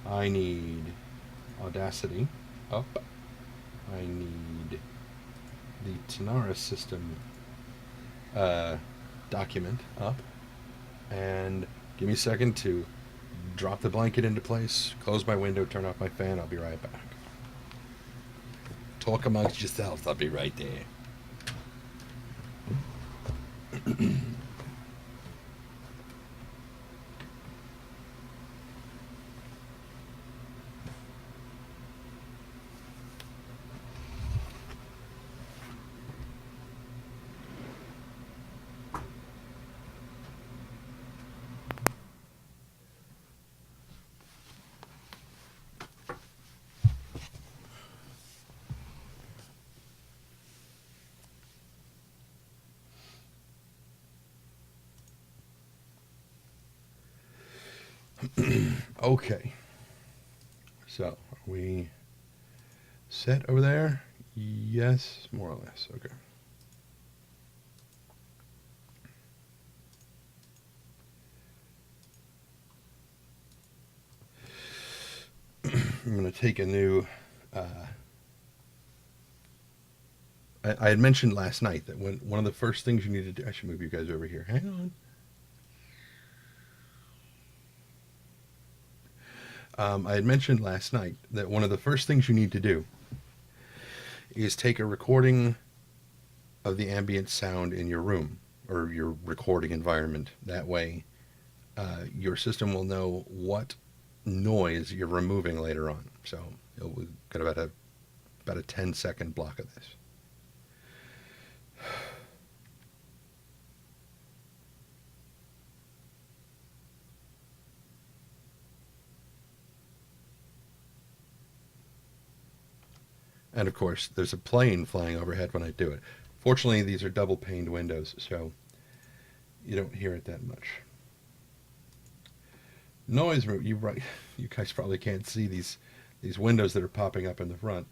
I need Audacity up. I need the Tanara system uh, document up. And give me a second to drop the blanket into place, close my window, turn off my fan. I'll be right back. Talk amongst yourselves. I'll be right there. Okay. So, are we set over there? Yes, more or less. Okay. I'm going to take a new. I had mentioned last night that one of the first things you need to do. I should move you guys over here. Hang on. I had mentioned last night that one of the first things you need to do is take a recording of the ambient sound in your room or your recording environment. That way, your system will know what noise you're removing later on. So we've got about a 10-second block of this. And of course, there's a plane flying overhead when I do it. Fortunately, these are double paned windows, so you don't hear it that much. Noise, you guys probably can't see these windows that are popping up in the front.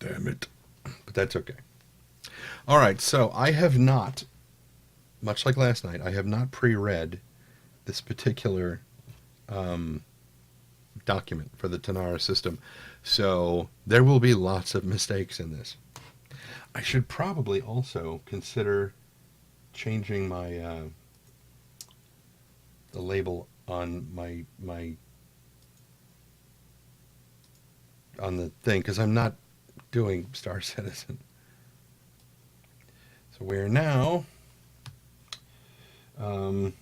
Damn it. But that's okay. All right, so I have not, much like last night, I have not pre-read this particular document for the Tanara system. So there will be lots of mistakes in this. I should probably also consider changing my the label on my on the thing because I'm not doing Star Citizen. So we're now um,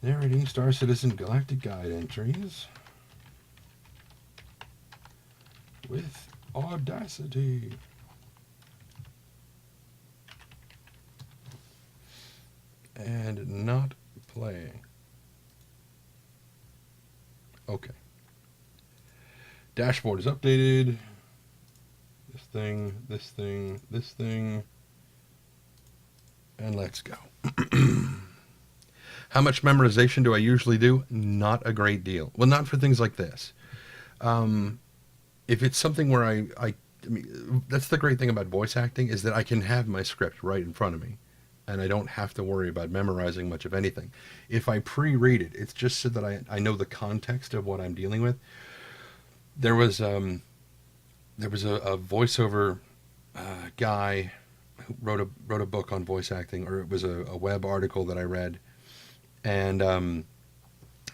narrating Star Citizen Galactic Guide entries with Audacity. And not playing. Okay. Dashboard is updated. This thing, this thing, this thing. And let's go. How much memorization do I usually do? Not a great deal. Well, not for things like this. If it's something where I mean, that's the great thing about voice acting is that I can have my script right in front of me. And I don't have to worry about memorizing much of anything. If I pre-read it, it's just so that I know the context of what I'm dealing with. There was a voiceover guy who wrote a book on voice acting, or it was a web article that I read, and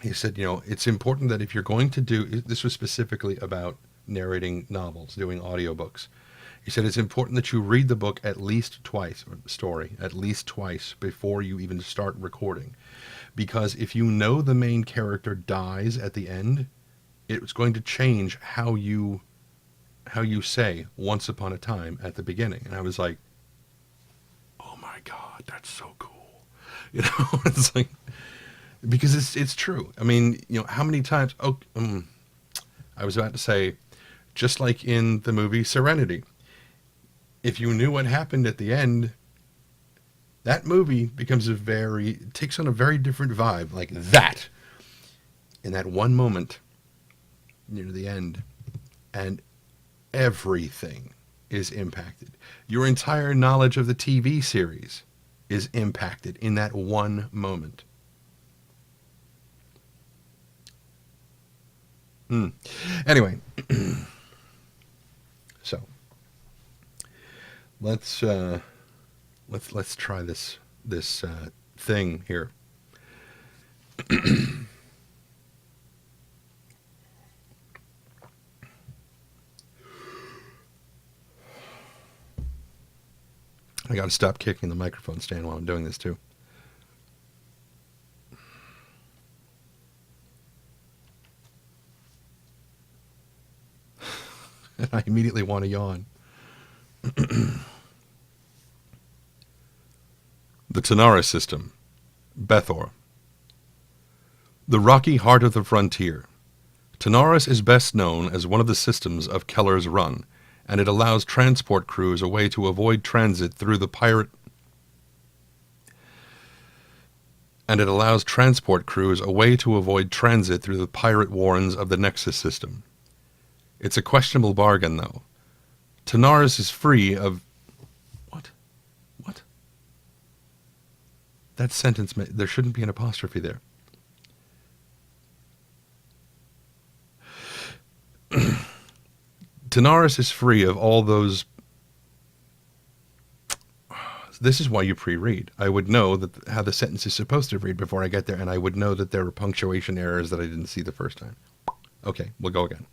he said, it's important that if you're going to do this was specifically about narrating novels, doing audiobooks. He said it's important that you read the book at least twice, or the story, at least twice before you even start recording. Because if you know the main character dies at the end, it's going to change how you say once upon a time at the beginning. And I was like, oh my God, that's so cool. It's like, because it's true. I mean, how many times, I was about to say, just like in the movie Serenity, if you knew what happened at the end, that movie takes on a very different vibe. Like that in that one moment near the end, and everything is impacted. Your entire knowledge of the TV series is impacted in that one moment. Anyway, so let's try this thing here. I got to stop kicking the microphone stand while I'm doing this too. And I immediately want to yawn. The Tanara System, Bethor. The rocky heart of the frontier. Tanaris is best known as one of the systems of Keller's Run, and it allows transport crews a way to avoid transit through the pirate warrens of the Nexus system. It's a questionable bargain, though. Tanaris is free of... What? That sentence, there shouldn't be an apostrophe there. Tanaris is free of all those... This is why you pre-read. I would know how the sentence is supposed to read before I get there, and I would know that there were punctuation errors that I didn't see the first time. Okay, we'll go again.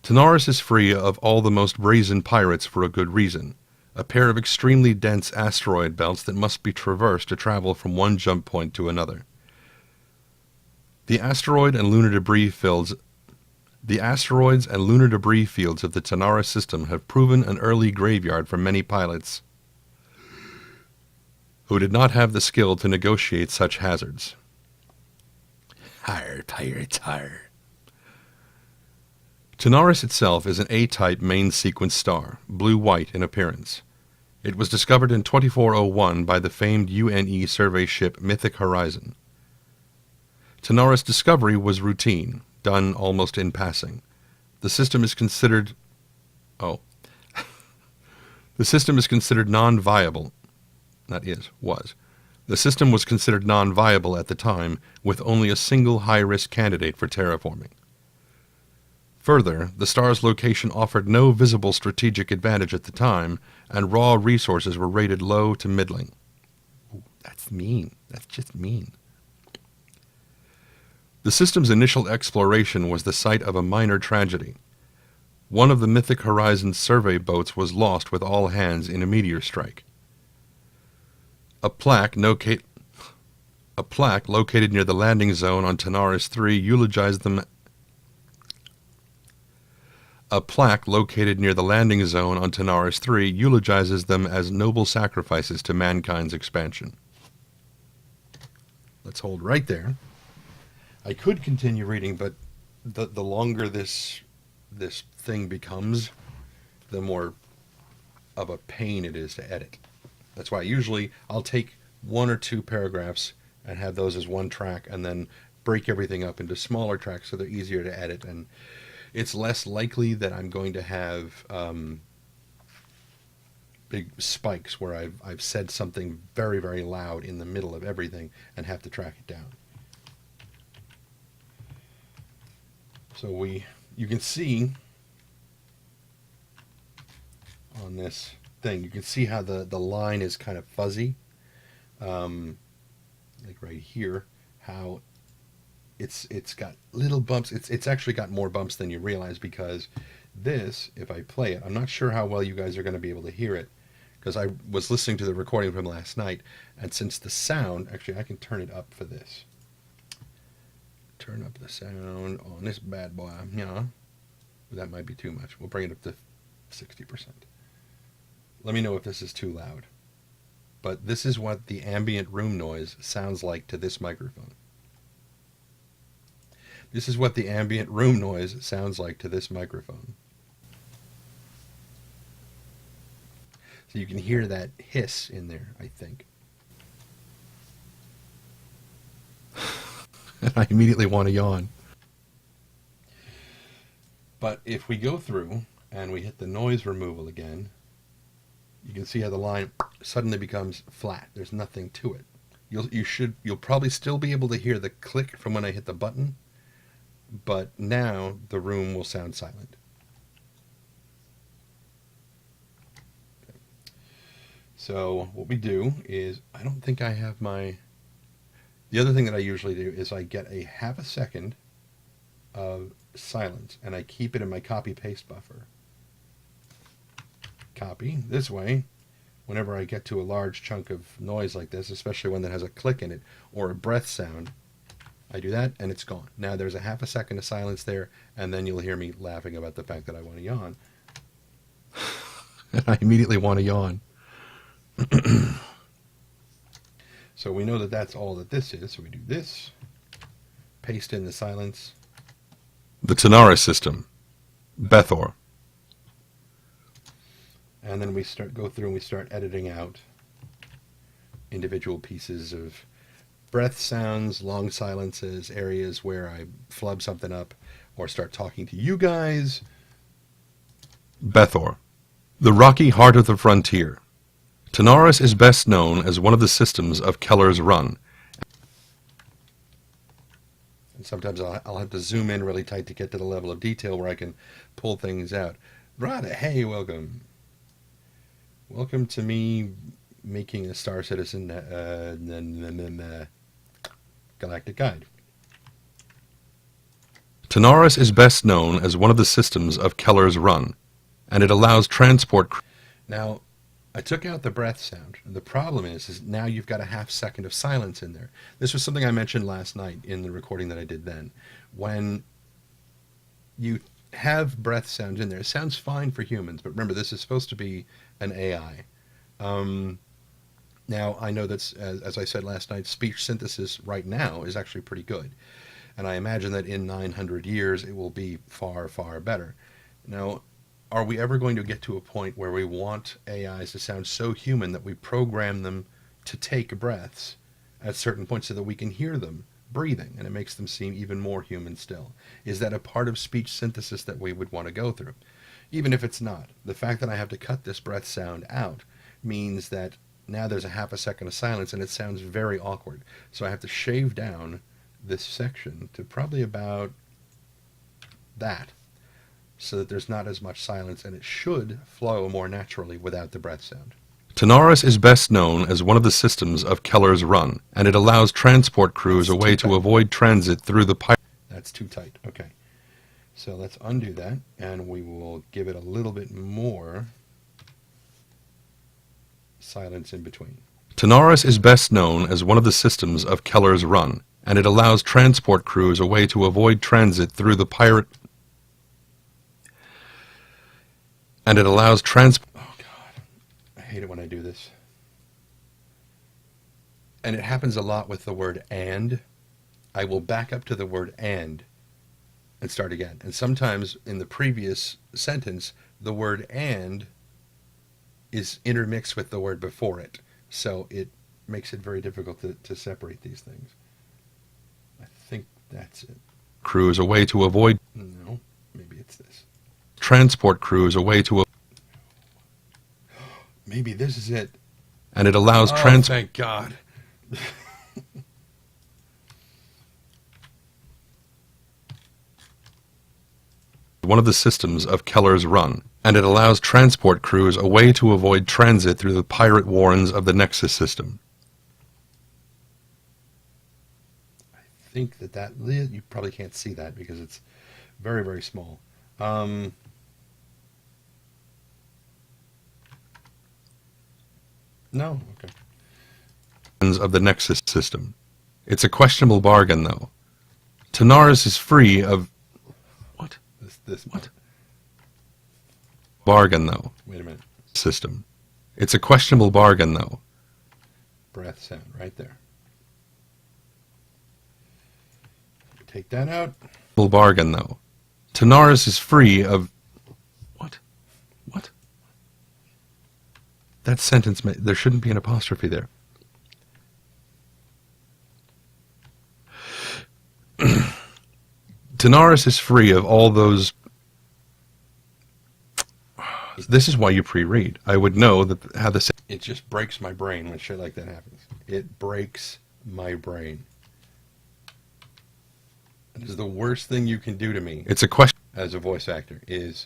Tanaris is free of all the most brazen pirates for a good reason. A pair of extremely dense asteroid belts that must be traversed to travel from one jump point to another. The asteroids and lunar debris fields of the Tanara system have proven an early graveyard for many pilots who did not have the skill to negotiate such hazards. Higher, pirates, higher. Tanaris itself is an A-type main sequence star, blue-white in appearance. It was discovered in 2401 by the famed UNE survey ship Mythic Horizon. Tanaris' discovery was routine, done almost in passing. The system is considered... The system is considered non-viable. Was. The system was considered non-viable at the time, with only a single high-risk candidate for terraforming. Further, the star's location offered no visible strategic advantage at the time, and raw resources were rated low to middling. Ooh, that's mean. That's just mean. The system's initial exploration was the site of a minor tragedy. One of the Mythic Horizon's survey boats was lost with all hands in a meteor strike. A plaque located near the landing zone on Tanaris 3 eulogized them. A plaque located near the landing zone on Tanaris 3 eulogizes them as noble sacrifices to mankind's expansion. Let's hold right there. I could continue reading, but the longer this thing becomes, the more of a pain it is to edit. That's why usually I'll take one or two paragraphs and have those as one track, and then break everything up into smaller tracks so they're easier to edit, and it's less likely that I'm going to have big spikes where I've said something very, very loud in the middle of everything and have to track it down. So you can see on this thing, you can see how the line is kind of fuzzy, like right here, how it's got little bumps. It's actually got more bumps than you realize, because this, if I play it, I'm not sure how well you guys are going to be able to hear it, because I was listening to the recording from last night, and since the sound, actually I can turn it up for this. Turn up the sound on this bad boy. Yeah, that might be too much. We'll bring it up to 60%. Let me know if this is too loud. But this is what the ambient room noise sounds like to this microphone. This is what the ambient room noise sounds like to this microphone. So you can hear that hiss in there, I think. And I immediately want to yawn. But if we go through and we hit the noise removal again, you can see how the line suddenly becomes flat. There's nothing to it. You'll probably still be able to hear the click from when I hit the button, but now the room will sound silent. Okay. So what we do is, I don't think I have my... The other thing that I usually do is I get a half a second of silence and I keep it in my copy paste buffer. Copy. This way, whenever I get to a large chunk of noise like this, especially one that has a click in it or a breath sound, I do that and it's gone. Now there's a half a second of silence there, and then you'll hear me laughing about the fact that I want to yawn. And I immediately want to yawn. So we know that that's all that this is. So we do this, paste in the silence. The Tonara system, Bethor. And then we go through and we start editing out individual pieces of breath sounds, long silences, areas where I flub something up or start talking to you guys. Bethor, the rocky heart of the frontier. Tanaris is best known as one of the systems of Keller's Run. And sometimes I'll have to zoom in really tight to get to the level of detail where I can pull things out. Rada, hey, welcome. Welcome to me making a Star Citizen Galactic Guide. Tanaris is best known as one of the systems of Keller's Run, and it allows transport... Now, I took out the breath sound. The problem is now you've got a half second of silence in there. This was something I mentioned last night in the recording that I did then. When you have breath sounds in there, it sounds fine for humans, but remember, this is supposed to be an AI. Now, I know that, as I said last night, speech synthesis right now is actually pretty good. And I imagine that in 900 years, it will be far, far better. Now, are we ever going to get to a point where we want AIs to sound so human that we program them to take breaths at certain points so that we can hear them breathing and it makes them seem even more human still? Is that a part of speech synthesis that we would want to go through? Even if it's not, the fact that I have to cut this breath sound out means that now there's a half a second of silence and it sounds very awkward. So I have to shave down this section to probably about that, so that there's not as much silence, and it should flow more naturally without the breath sound. Tanaris is best known as one of the systems of Keller's Run, and it allows transport crews a way to avoid transit through the pipe. That's too tight. Okay. So let's undo that, and we will give it a little bit more silence in between. Tanaris is best known as one of the systems of Keller's Run, and it allows transport crews a way to avoid transit through the pirate... And it allows Oh, God. I hate it when I do this. And it happens a lot with the word and. I will back up to the word and start again. And sometimes in the previous sentence, the word and is intermixed with the word before it. So it makes it very difficult to separate these things. I think that's it. Crews a way to avoid... No, maybe it's this. Transport crews a way to... Maybe this is it. And it allows thank God. One of the systems of Keller's Run, and it allows transport crews a way to avoid transit through the pirate warrens of the Nexus system. I think that you probably can't see that because it's very, very small. No? Okay. Of the Nexus system. It's a questionable bargain, though. Tanaris is free of... What? This what? Bargain, though. Wait a minute. System. It's a questionable bargain, though. Breath sound right there. Take that out. Bargain, though. Tanaris is free of... What? What? That sentence, there shouldn't be an apostrophe there. Tanaris is free of all those. This is why you pre-read. I would know that how the. It just breaks my brain when shit like that happens. It breaks my brain. It is the worst thing you can do to me. It's a question as a voice actor is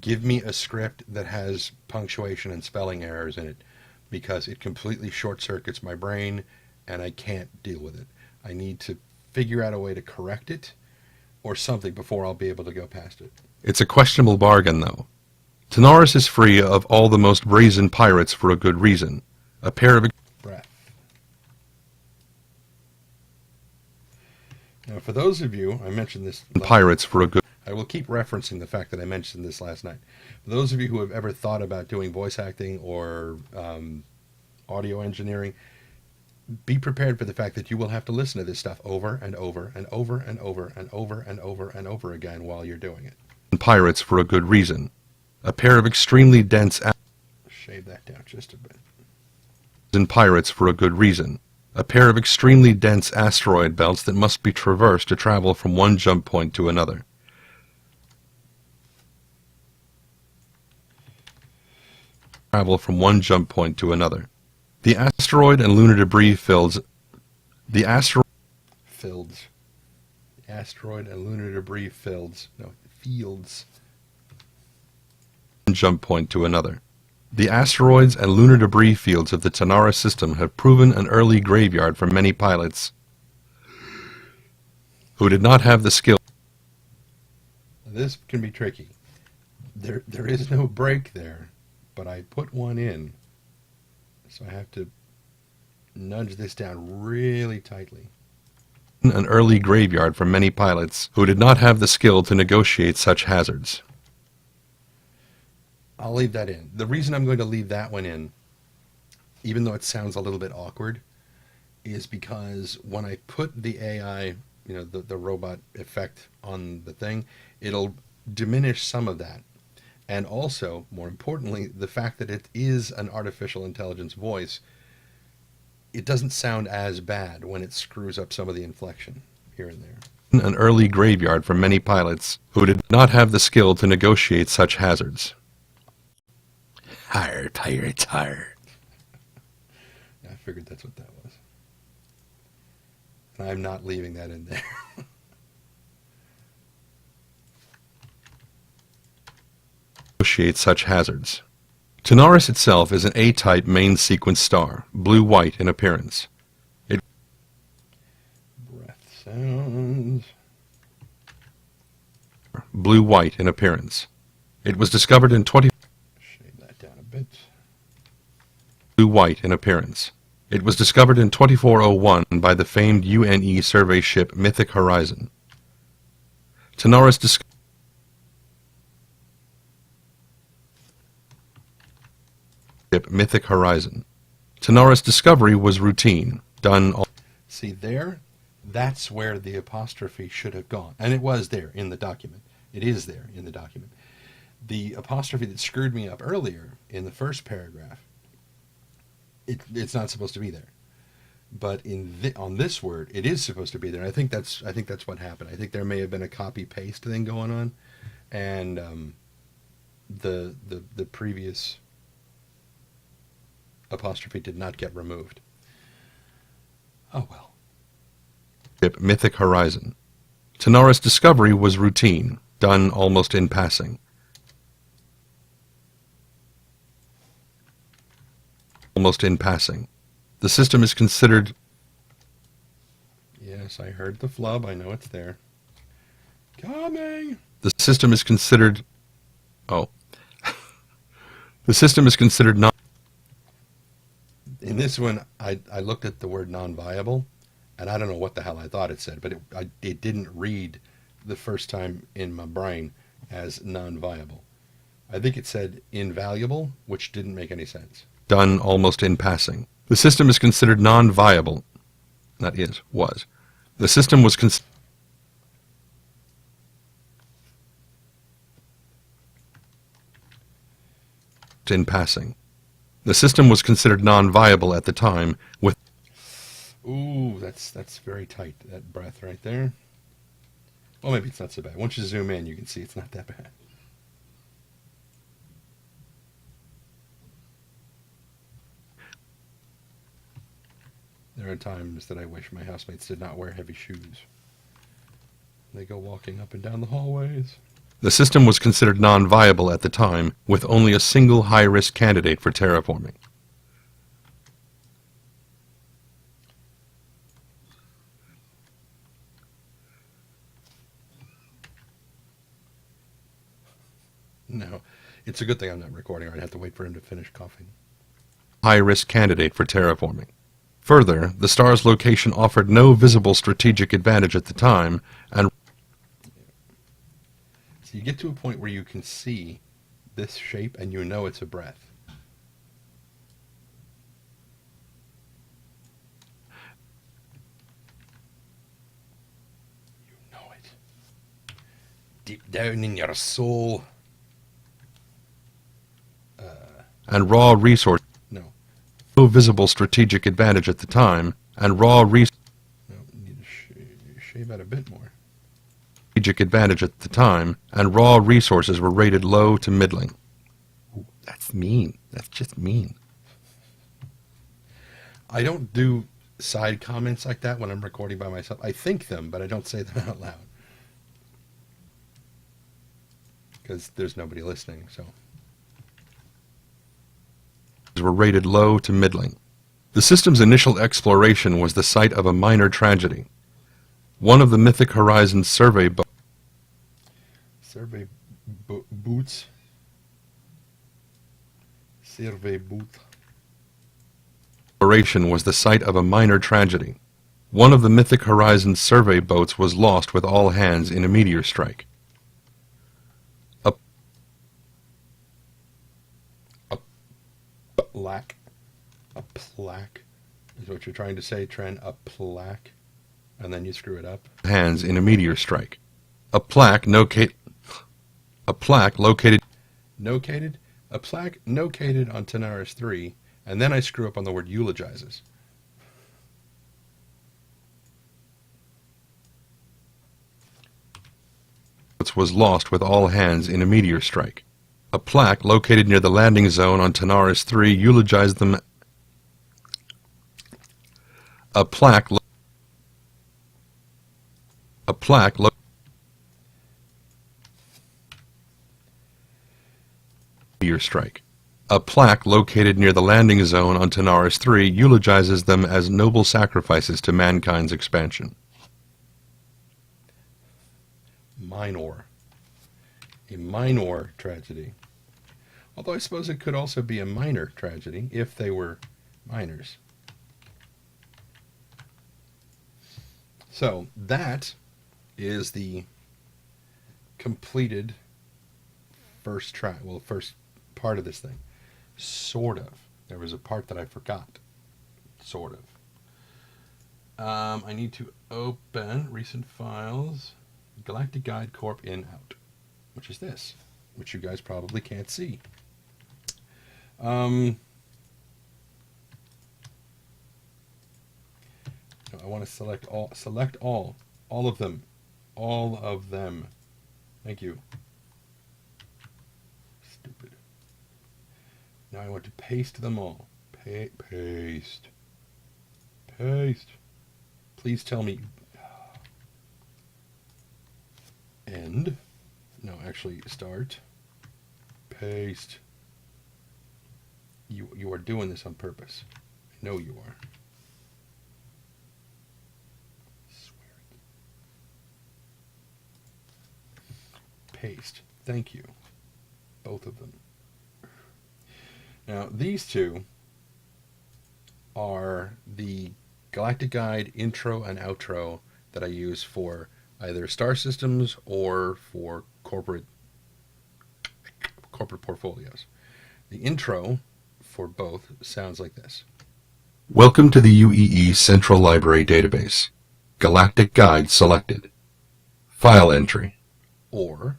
give me a script that has punctuation and spelling errors in it because it completely short circuits my brain and I can't deal with it. I need to figure out a way to correct it or something before I'll be able to go past it. It's a questionable bargain, though. Tanaris is free of all the most brazen pirates for a good reason. A pair of breath. Now, for those of you, I mentioned this pirates for a good. I will keep referencing the fact that I mentioned this last night. For those of you who have ever thought about doing voice acting or audio engineering, be prepared for the fact that you will have to listen to this stuff over and over and over and over and over and over and over again while you're doing it. Pirates for a good reason. A pair of extremely dense. Shave that down just a bit. And pirates for a good reason. A pair of extremely dense asteroid belts that must be traversed to travel from one jump point to another. Travel from one jump point to another. The asteroid and lunar debris fields. The asteroid and lunar debris fields. No, fields. One jump point to another. The asteroids and lunar debris fields of the Tanaris system have proven an early graveyard for many pilots who did not have the skill. This can be tricky. There is no break there, but I put one in, so I have to nudge this down really tightly. An early graveyard for many pilots who did not have the skill to negotiate such hazards. I'll leave that in. The reason I'm going to leave that one in, even though it sounds a little bit awkward, is because when I put the AI, the robot effect on the thing, it'll diminish some of that. And also, more importantly, the fact that it is an artificial intelligence voice, it doesn't sound as bad when it screws up some of the inflection here and there. An early graveyard for many pilots who did not have the skill to negotiate such hazards. Hire, pirates, hire. I figured that's what that was. And I'm not leaving that in there. Negotiate such hazards. Tanaris itself is an A-type main sequence star, blue-white in appearance. Breath sounds. Blue-white in appearance. It was discovered in Blue-white in appearance. It was discovered in 2401 by the famed UNE survey ship Mythic Horizon. Tanaris Mythic Horizon. Tanaris discovery was routine, done all. See there? That's where the apostrophe should have gone. And it was there in the document. It is there in the document. The apostrophe that screwed me up earlier in the first paragraph, it's not supposed to be there, but on this word it is supposed to be there. I think that's what happened. I think there may have been a copy paste thing going on, and the previous apostrophe did not get removed. Oh well. Mythic Horizon. Tanaris discovery was routine, done almost in passing. Almost in passing. The system is considered. Yes, I heard the flub. I know it's there. Coming. The system is considered. Oh. The system is considered non. In this one, I looked at the word non-viable, and I don't know what the hell I thought it said, but it didn't read the first time in my brain as non-viable. I think it said invaluable, which didn't make any sense. Done almost in passing. The system is considered non-viable. That is, was. The system was considered in passing. The system was considered non-viable at the time with. Ooh, that's very tight, that breath right there. Well, maybe it's not so bad. Once you zoom in, you can see it's not that bad. There are times that I wish my housemates did not wear heavy shoes. They go walking up and down the hallways. The system was considered non-viable at the time, with only a single high-risk candidate for terraforming. No, it's a good thing I'm not recording, or I'd have to wait for him to finish coughing. High-risk candidate for terraforming. Further, the star's location offered no visible strategic advantage at the time, and so you get to a point where you can see this shape and you know it's a breath. You know it. Deep down in your soul. And raw resource. No visible strategic advantage at the time, and raw resource. No, need to shave out a bit more. Strategic advantage at the time, and raw resources were rated low to middling. Ooh, that's mean. That's just mean. I don't do side comments like that when I'm recording by myself. I think them, but I don't say them out loud. Because there's nobody listening, so. Were rated low to middling. The system's initial exploration was the site of a minor tragedy. One of the Mythic Horizons survey boots. Exploration was the site of a minor tragedy. One of the Mythic Horizons survey boats was lost with all hands in a meteor strike. A plaque is what you're trying to say, Tren. A plaque, and then you screw it up. Hands in a meteor strike. A plaque located on Tanaris 3, and then I screw up on the word eulogizes. Was lost with all hands in a meteor strike. A plaque located near the landing zone on Tanaris 3 eulogized them. Meteor strike. A plaque located near the landing zone on Tanaris 3 eulogizes them as noble sacrifices to mankind's expansion. Minor. A minor tragedy. Although I suppose it could also be a minor tragedy if they were minors. So that is the completed first part of this thing. Sort of. There was a part that I forgot. Sort of. I need to open recent files. Galactic Guide Corp in out. Which is this, which you guys probably can't see. I want to select all of them. Thank you. Stupid. Now I want to paste them all. Paste. Please tell me. End. No, actually, start. Paste. You are doing this on purpose. I know you are. Swearing. Paste. Thank you. Both of them. Now, these two are the Galactic Guide intro and outro that I use for either star systems or for corporate portfolios. The intro for both sounds like this. Welcome to the UEE Central Library Database. Galactic Guide selected. File entry. Or,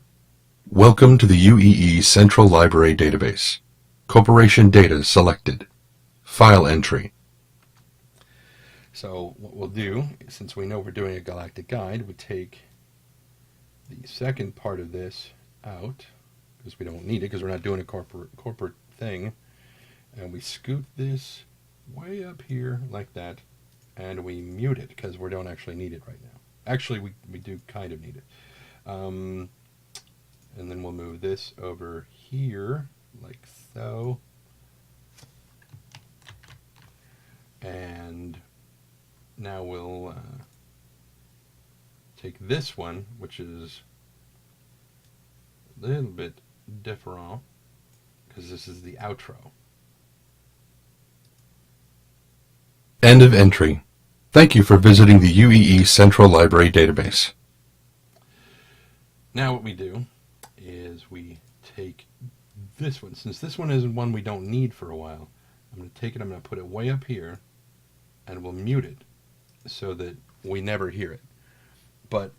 welcome to the UEE Central Library Database. Corporation data selected. File entry. So what we'll do, since we know we're doing a Galactic Guide, we take the second part of this out, because we don't need it, because we're not doing a corporate thing. And we scoot this way up here like that, and we mute it, because we don't actually need it right now. Actually, we do kind of need it. And then we'll move this over here, like so. And now we'll take this one, which is a little bit different, because this is the outro. End of entry. Thank you for visiting the UEE Central Library database. Now what we do is we take this one. Since this one is one we don't need for a while, I'm going to take it, I'm going to put it way up here, and we'll mute it so that we never hear it. But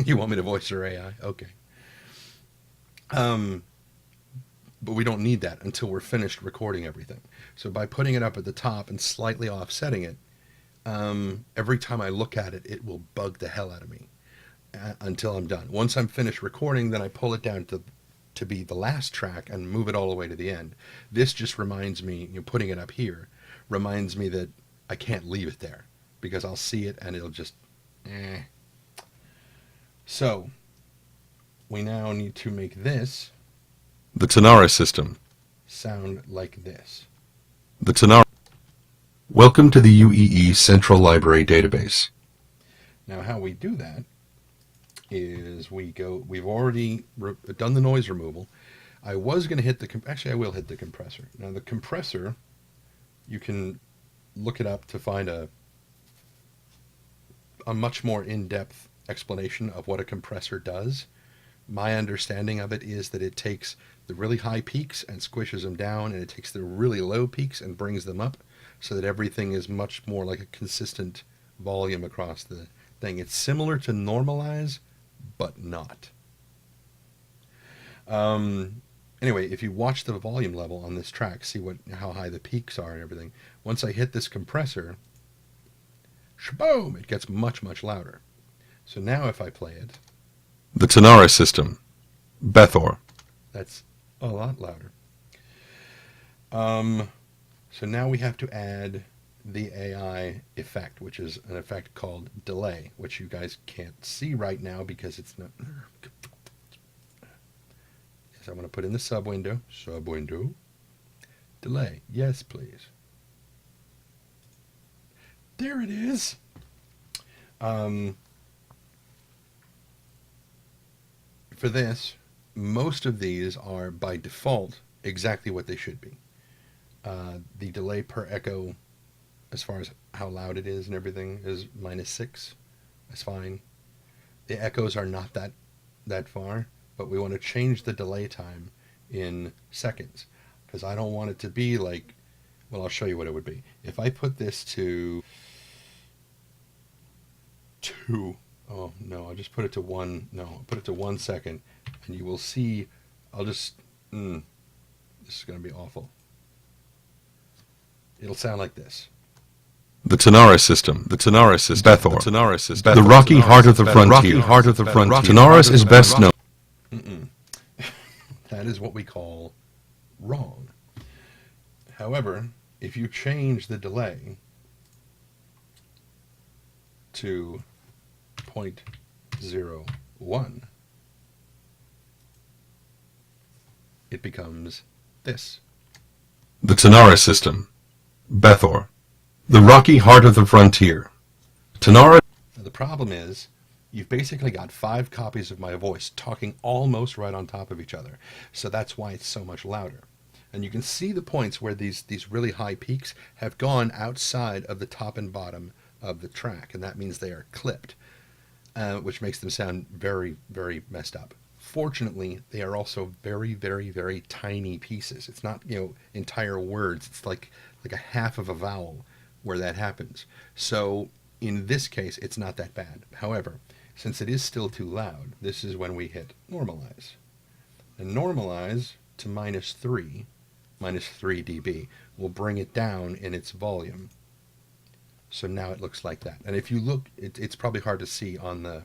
you want me to voice your AI? Okay. But we don't need that until we're finished recording everything. So by putting it up at the top and slightly offsetting it, every time I look at it, it will bug the hell out of me until I'm done. Once I'm finished recording, then I pull it down to be the last track and move it all the way to the end. This just reminds me, putting it up here, reminds me that I can't leave it there, because I'll see it and it'll just, So, we now need to make this, the Tonara system, sound like this. The Tonara. Welcome to the UEE Central Library database. Now how we do that is we've already done the noise removal. I was going to hit actually I will hit the compressor. Now the compressor, you can look it up to find a much more in-depth explanation of what a compressor does. My understanding of it is that it takes the really high peaks and squishes them down, and it takes the really low peaks and brings them up, so that everything is much more like a consistent volume across the thing. It's similar to normalize, but not. Anyway, if you watch the volume level on this track, see how high the peaks are and everything. Once I hit this compressor, shaboom, it gets much, much louder. So now if I play it, the Tonara system, Bethor, that's a lot louder. So now we have to add the AI effect, which is an effect called delay, which you guys can't see right now because it's not. Yes, I want to put in the sub window, delay. Yes, please. There it is. For this, most of these are by default exactly what they should be. The delay per echo, as far as how loud it is and everything, is -6. That's fine. The echoes are not that far, but we want to change the delay time in seconds, because I don't want it to be like, well, I'll show you what it would be. If I put this to 2, oh no, I'll just put it to 1, no, I'll put it to 1 second, and you will see, I'll just, this is going to be awful. It'll sound like this. The Tonara system, Bethor, the Tonara system, the rocky heart of the frontier, Tonaris is best known. That is what we call wrong. However, if you change the delay to 0.01, it becomes this. The Tonara system, Bethor, the rocky heart of the frontier. Tonara. The problem is, you've basically got 5 copies of my voice talking almost right on top of each other. So that's why it's so much louder. And you can see the points where these really high peaks have gone outside of the top and bottom of the track. And that means they are clipped, which makes them sound very, very messed up. Fortunately, they are also very, very, very tiny pieces. It's not, entire words. It's like a half of a vowel where that happens. So in this case, it's not that bad. However, since it is still too loud, this is when we hit normalize. And normalize to -3 dB will bring it down in its volume. So now it looks like that. And if you look, it's probably hard to see on the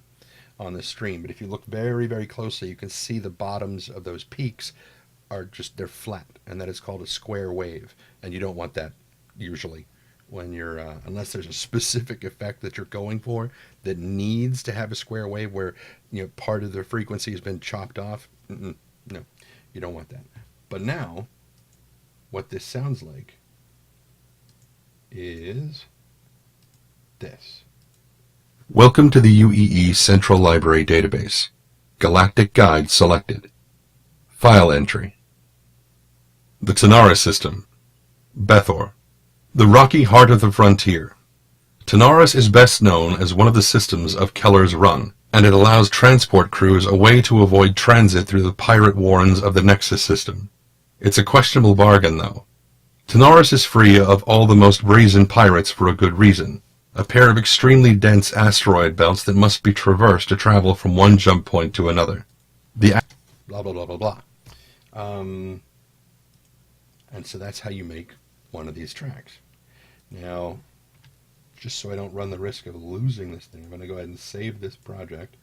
stream, but if you look very, very closely, you can see the bottoms of those peaks are just, they're flat, and that is called a square wave. And you don't want that usually when you're, unless there's a specific effect that you're going for that needs to have a square wave where, part of the frequency has been chopped off. No, you don't want that. But now, what this sounds like is this. Welcome to the UEE Central Library Database. Galactic Guide selected. File entry. The Tanara System. Bethor. The rocky heart of the frontier. Tanaris is best known as one of the systems of Keller's Run, and it allows transport crews a way to avoid transit through the pirate warrens of the Nexus system. It's a questionable bargain, though. Tanaris is free of all the most brazen pirates for a good reason. A pair of extremely dense asteroid belts that must be traversed to travel from one jump point to another. The blah blah blah blah blah. And so that's how you make one of these tracks. Now, just so I don't run the risk of losing this thing, I'm going to go ahead and save this project.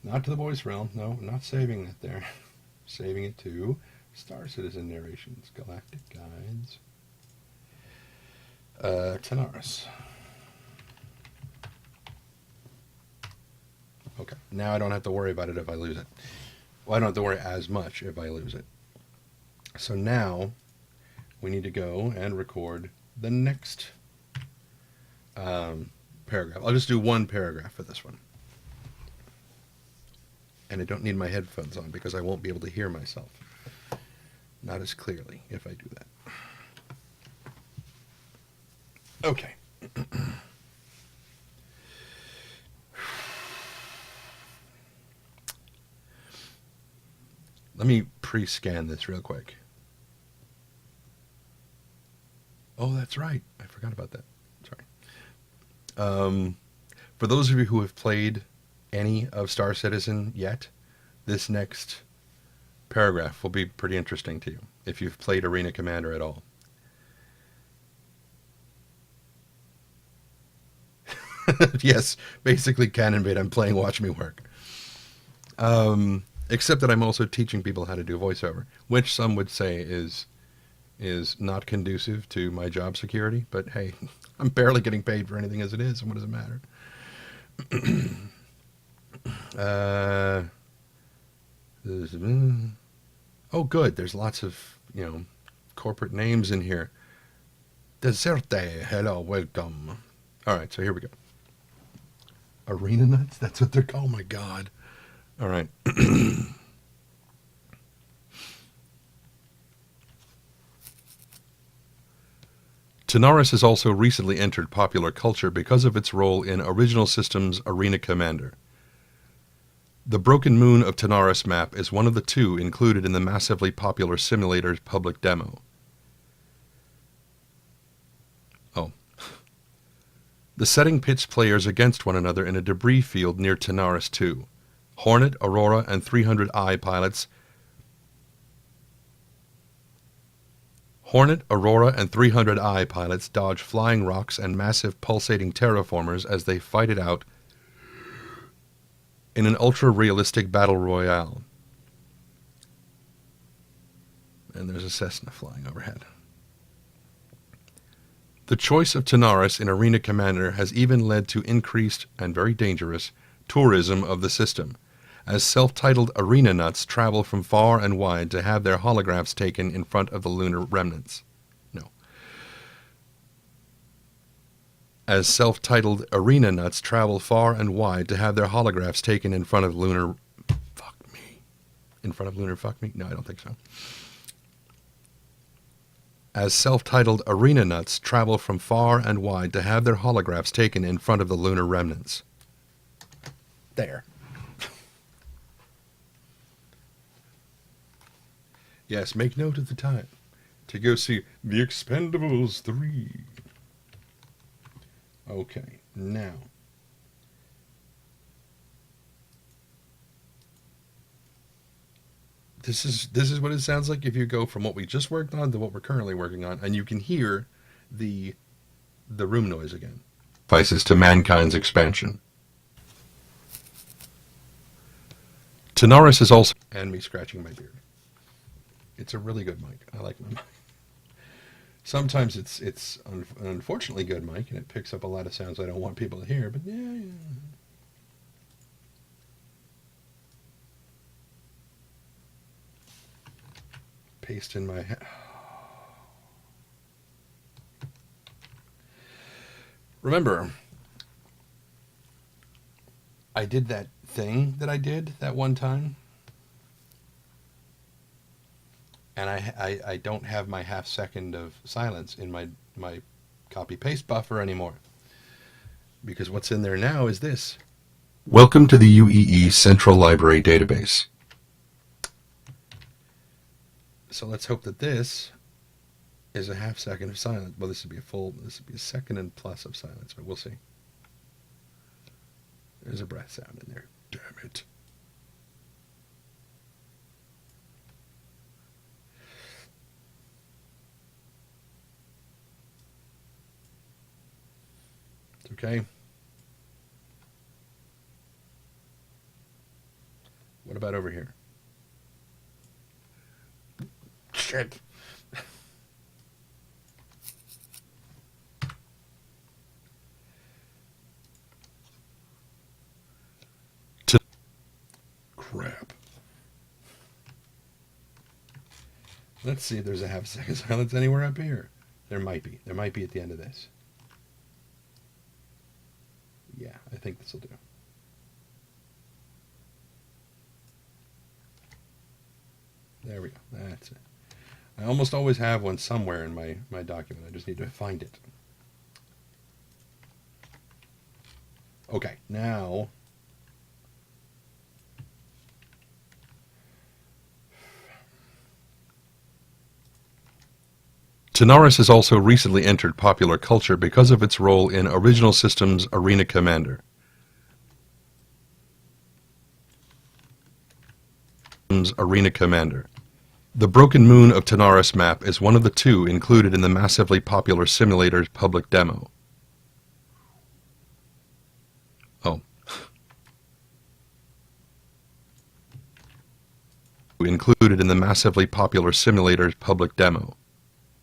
Not to the voice realm. No, I'm not saving that there. Saving it to Star Citizen Narrations, Galactic Guides, Tanaris. Okay, now I don't have to worry about it if I lose it. Well, I don't have to worry as much if I lose it. So now we need to go and record the next paragraph. I'll just do one paragraph for this one. And I don't need my headphones on because I won't be able to hear myself. Not as clearly if I do that. Okay. Let me pre-scan this real quick. Oh, that's right. I forgot about that. Sorry. For those of you who have played any of Star Citizen yet, this next paragraph will be pretty interesting to you if you've played Arena Commander at all. Yes, basically canon bait. I'm playing Watch Me Work. Except that I'm also teaching people how to do voiceover, which some would say is not conducive to my job security. But hey, I'm barely getting paid for anything as it is, and what does it matter? Oh, good. There's lots of, corporate names in here. Deserte, hello, welcome. All right, so here we go. Arena nuts? That's what they're called? Oh, my God. All right. Tanaris has also recently entered popular culture because of its role in Original Systems' Arena Commander. The Broken Moon of Tanaris map is one of the two included in the massively popular simulator's public demo. Oh. The setting pits players against one another in a debris field near Tanaris 2. Hornet, Aurora, and 300I pilots dodge flying rocks and massive pulsating terraformers as they fight it out in an ultra-realistic battle royale. And there's a Cessna flying overhead. The choice of Tanaris in Arena Commander has even led to increased, and very dangerous, tourism of the system, as self-titled arena nuts travel from far and wide to have their holographs taken in front of the lunar remnants. No. As self-titled arena nuts travel far and wide to have their holographs taken in front of lunar... Fuck me. In front of lunar fuck me? No, I don't think so. As self-titled arena nuts travel from far and wide to have their holographs taken in front of the lunar remnants. There. Yes, make note of the time to go see The Expendables 3. Okay, now. This is what it sounds like if you go from what we just worked on to what we're currently working on, and you can hear the the room noise again. Sacrifices to mankind's expansion. Tanaris is also... And me scratching my beard. It's a really good mic. I like my mic. Sometimes it's an unfortunately good mic, and it picks up a lot of sounds I don't want people to hear, but yeah. Paste in my head. Remember, I did that thing that I did that one time, and I don't have my half second of silence in my copy paste buffer anymore, because what's in there now is this. Welcome to the UEE Central Library Database. So let's hope that this is a half second of silence. Well, this would be a second and plus of silence, but we'll see. There's a breath sound in there. Damn it. Okay. What about over here? Shit. Crap. Let's see if there's a half second silence anywhere up here. There might be. There might be at the end of this. Yeah, I think this will do. There we go. That's it. I almost always have one somewhere in my document. I just need to find it. Okay, now... Tanaris has also recently entered popular culture because of its role in Original Systems Arena Commander. Arena Commander. The Broken Moon of Tanaris map is one of the two included in the massively popular simulator's public demo. Oh. Included in the massively popular simulator's public demo.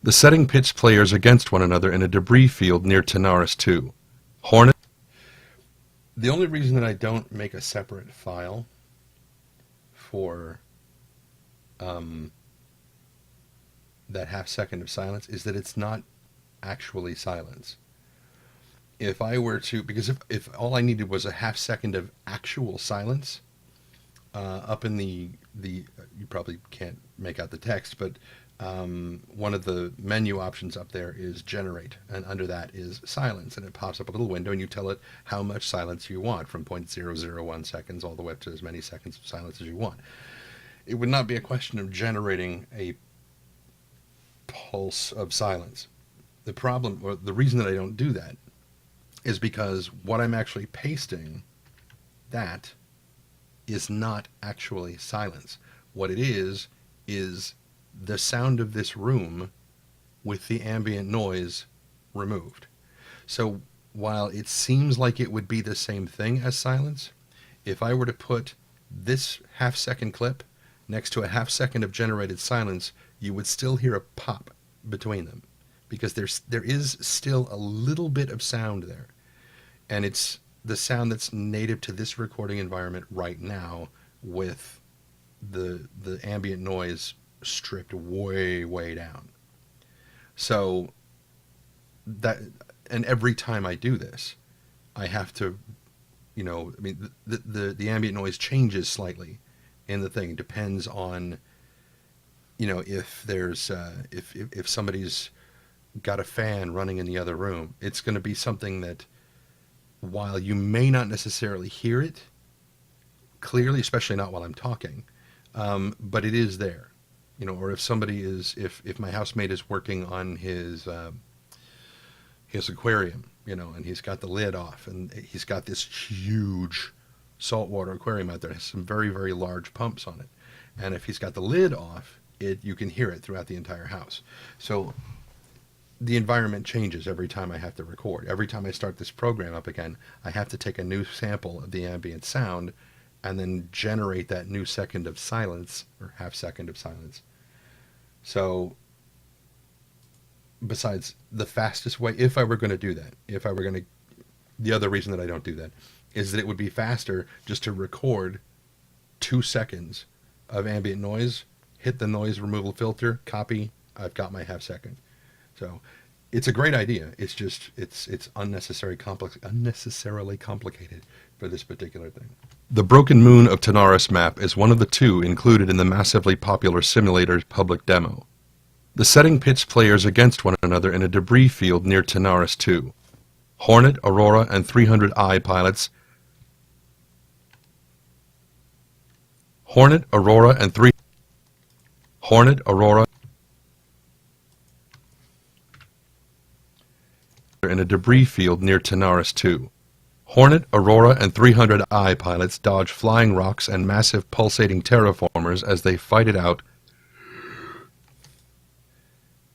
The setting pits players against one another in a debris field near Tanaris 2. Hornet. The only reason that I don't make a separate file for that half second of silence is that it's not actually silence. If I were to, because if all I needed was a half second of actual silence, up in the you probably can't make out the text, but one of the menu options up there is generate, and under that is silence, and it pops up a little window, and you tell it how much silence you want, from 0.001 seconds all the way up to as many seconds of silence as you want. It would not be a question of generating a pulse of silence. The problem, or the reason that I don't do that, is because what I'm actually pasting, that is not actually silence. What it is the sound of this room with the ambient noise removed. So while it seems like it would be the same thing as silence, if I were to put this half second clip next to a half second of generated silence, you would still hear a pop between them, because there is still a little bit of sound there, and it's the sound that's native to this recording environment right now, with the ambient noise stripped way down. So that, and every time I do this, I have to, I mean, the ambient noise changes slightly in the thing. It depends on, if there's if somebody's got a fan running in the other room, it's going to be something that, while you may not necessarily hear it clearly, especially not while I'm talking, but it is there. Or if somebody is, if my housemate is working on his aquarium, and he's got the lid off, and he's got this huge saltwater aquarium out there, it has some very, very large pumps on it. And if he's got the lid off, you can hear it throughout the entire house. So the environment changes every time I have to record. Every time I start this program up again, I have to take a new sample of the ambient sound and then generate that new second of silence, or half second of silence. So besides the fastest way, if I were going to do that, if I were going to, the other reason that I don't do that is that it would be faster just to record 2 seconds of ambient noise, hit the noise removal filter, copy, I've got my half second. So it's a great idea. It's just, it's unnecessarily complicated for this particular thing. The Broken Moon of Tanaris map is one of the 2 included in the massively popular simulator's public demo. The setting pits players against one another in a debris field near Tanaris 2. Hornet, Aurora, and 300i pilots. Hornet, Aurora, and 3. Hornet, Aurora. In a debris field near Tanaris 2. Hornet, Aurora, and 300i pilots dodge flying rocks and massive pulsating terraformers as they fight it out.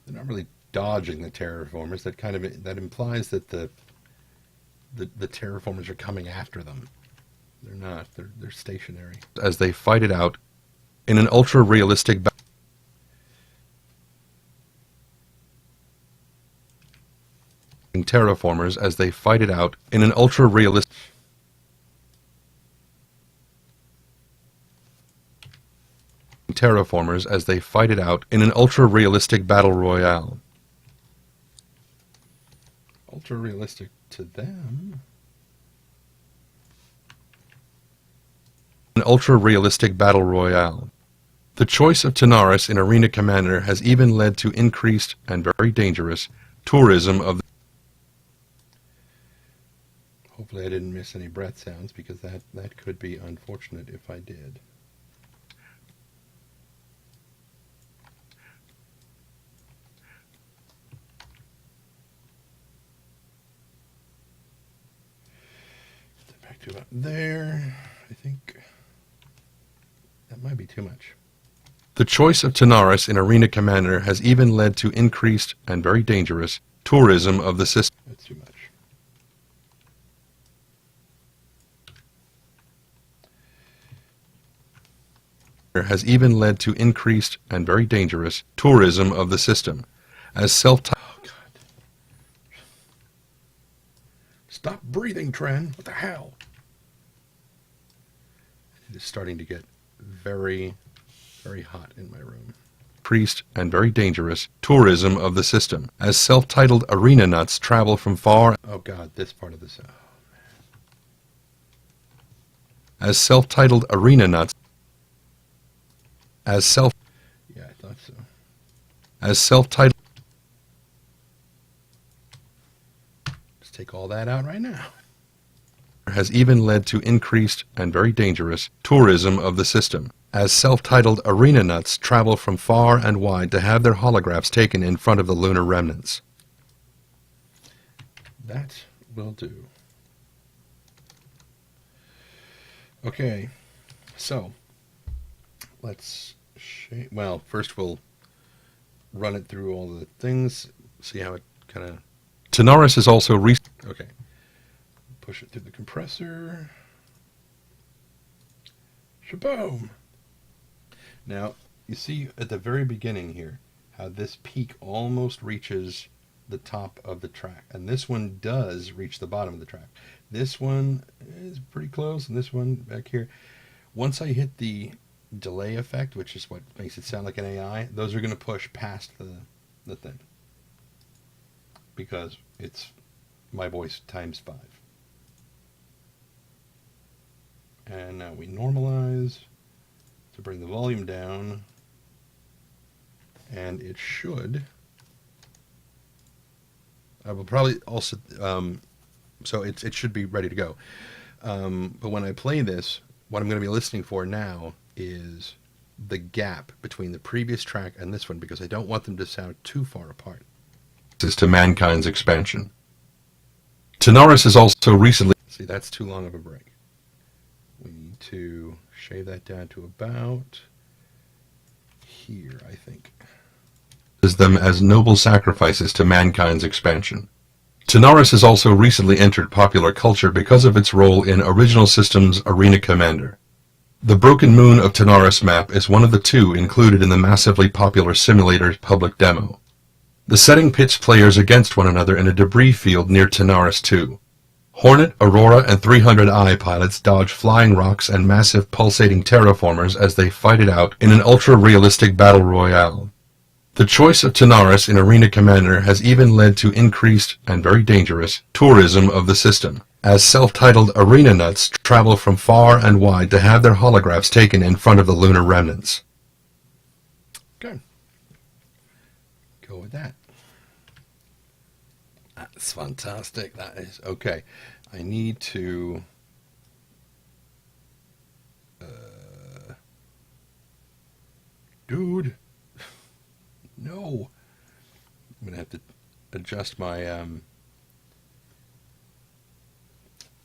They're not really dodging the terraformers. That implies that the terraformers are coming after them. They're not. They're stationary. As they fight it out in an ultra-realistic battle. Terraformers as they fight it out in an ultra-realistic terraformers as they fight it out in an ultra-realistic battle royale. Ultra-realistic to them. An ultra-realistic battle royale. The choice of Tanaris in Arena Commander has even led to increased and very dangerous tourism of the. Hopefully I didn't miss any breath sounds, because that could be unfortunate if I did. Back to about there. I think that might be too much. The choice of Tanaris in Arena Commander has even led to increased and very dangerous tourism of the system. That's too much. Has even led to increased and very dangerous tourism of the system, as self-titled. Oh God! Stop breathing, Tren. What the hell? It is starting to get very, very hot in my room. Increased and very dangerous tourism of the system, as self-titled arena nuts travel from far. Oh God! This part of this. Oh, man. As self-titled arena nuts. Yeah, I thought so. As self-titled. Let's take all that out right now. Has even led to increased and very dangerous tourism of the system, as self-titled arena nuts travel from far and wide to have their holographs taken in front of the lunar remnants. That will do. Okay, so let's. Well, first we'll run it through all the things, see how it kind of. Tanaris is also okay. Push it through the compressor. Shaboom! Now, you see at the very beginning here how this peak almost reaches the top of the track, and this one does reach the bottom of the track. This one is pretty close, and this one back here. Once I hit the delay effect, which is what makes it sound like an AI, those are going to push past the thing, because it's my voice times 5. And now we normalize to bring the volume down, and it should. I will probably also so it should be ready to go, but when I play this, what I'm going to be listening for now is the gap between the previous track and this one, because I don't want them to sound too far apart. This is to Mankind's expansion. Tanaris is also recently. See, that's too long of a break. We need to shave that down to about here, I think. them as noble sacrifices to mankind's expansion. Tanaris has also recently entered popular culture because of its role in Original Systems' Arena Commander. The Broken Moon of Tanaris map is one of the two included in the massively popular simulator's public demo. The setting pits players against one another in a debris field near Tanaris 2. Hornet, Aurora, and 300i pilots dodge flying rocks and massive pulsating terraformers as they fight it out in an ultra-realistic battle royale. The choice of Tanaris in Arena Commander has even led to increased, and very dangerous, tourism of the system, as self-titled arena nuts travel from far and wide to have their holographs taken in front of the lunar remnants. Okay. Go with that. That's fantastic. That is. Okay. I need to... Dude. No. I'm going to have to adjust my...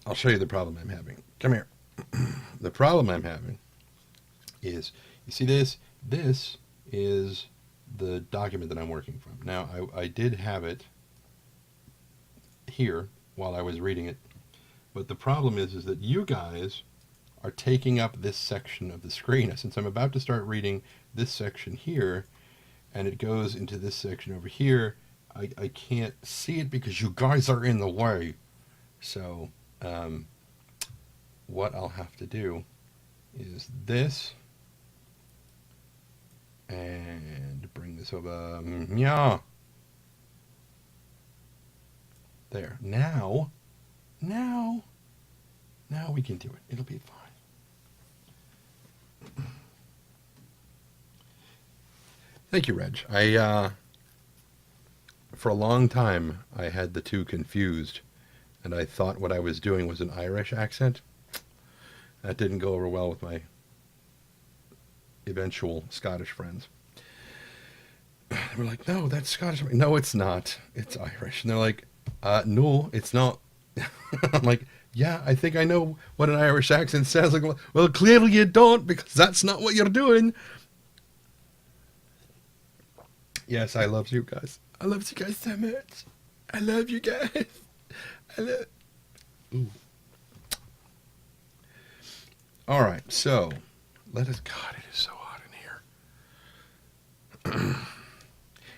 I'll show you the problem I'm having. Come here. The problem I'm having is, you see this? This is the document that I'm working from. Now, I did have it here while I was reading it, but the problem is that you guys are taking up this section of the screen. Since I'm about to start reading this section here, and it goes into this section over here, I can't see it because you guys are in the way. So, what I'll have to do is this, and bring this over, yeah. There. Now we can do it. It'll be fine. Thank you, Reg. For a long time, I had the two confused, and I thought what I was doing was an Irish accent. That didn't go over well with my eventual Scottish friends. They were like, no, that's Scottish. No, it's not. It's Irish. And they're like, no, it's not. I'm like, yeah, I think I know what an Irish accent sounds like. Well, clearly you don't, because that's not what you're doing. Yes, I love you guys. I love you guys so much. I love you guys. Ooh. All right, so let us. God, it is so hot in here.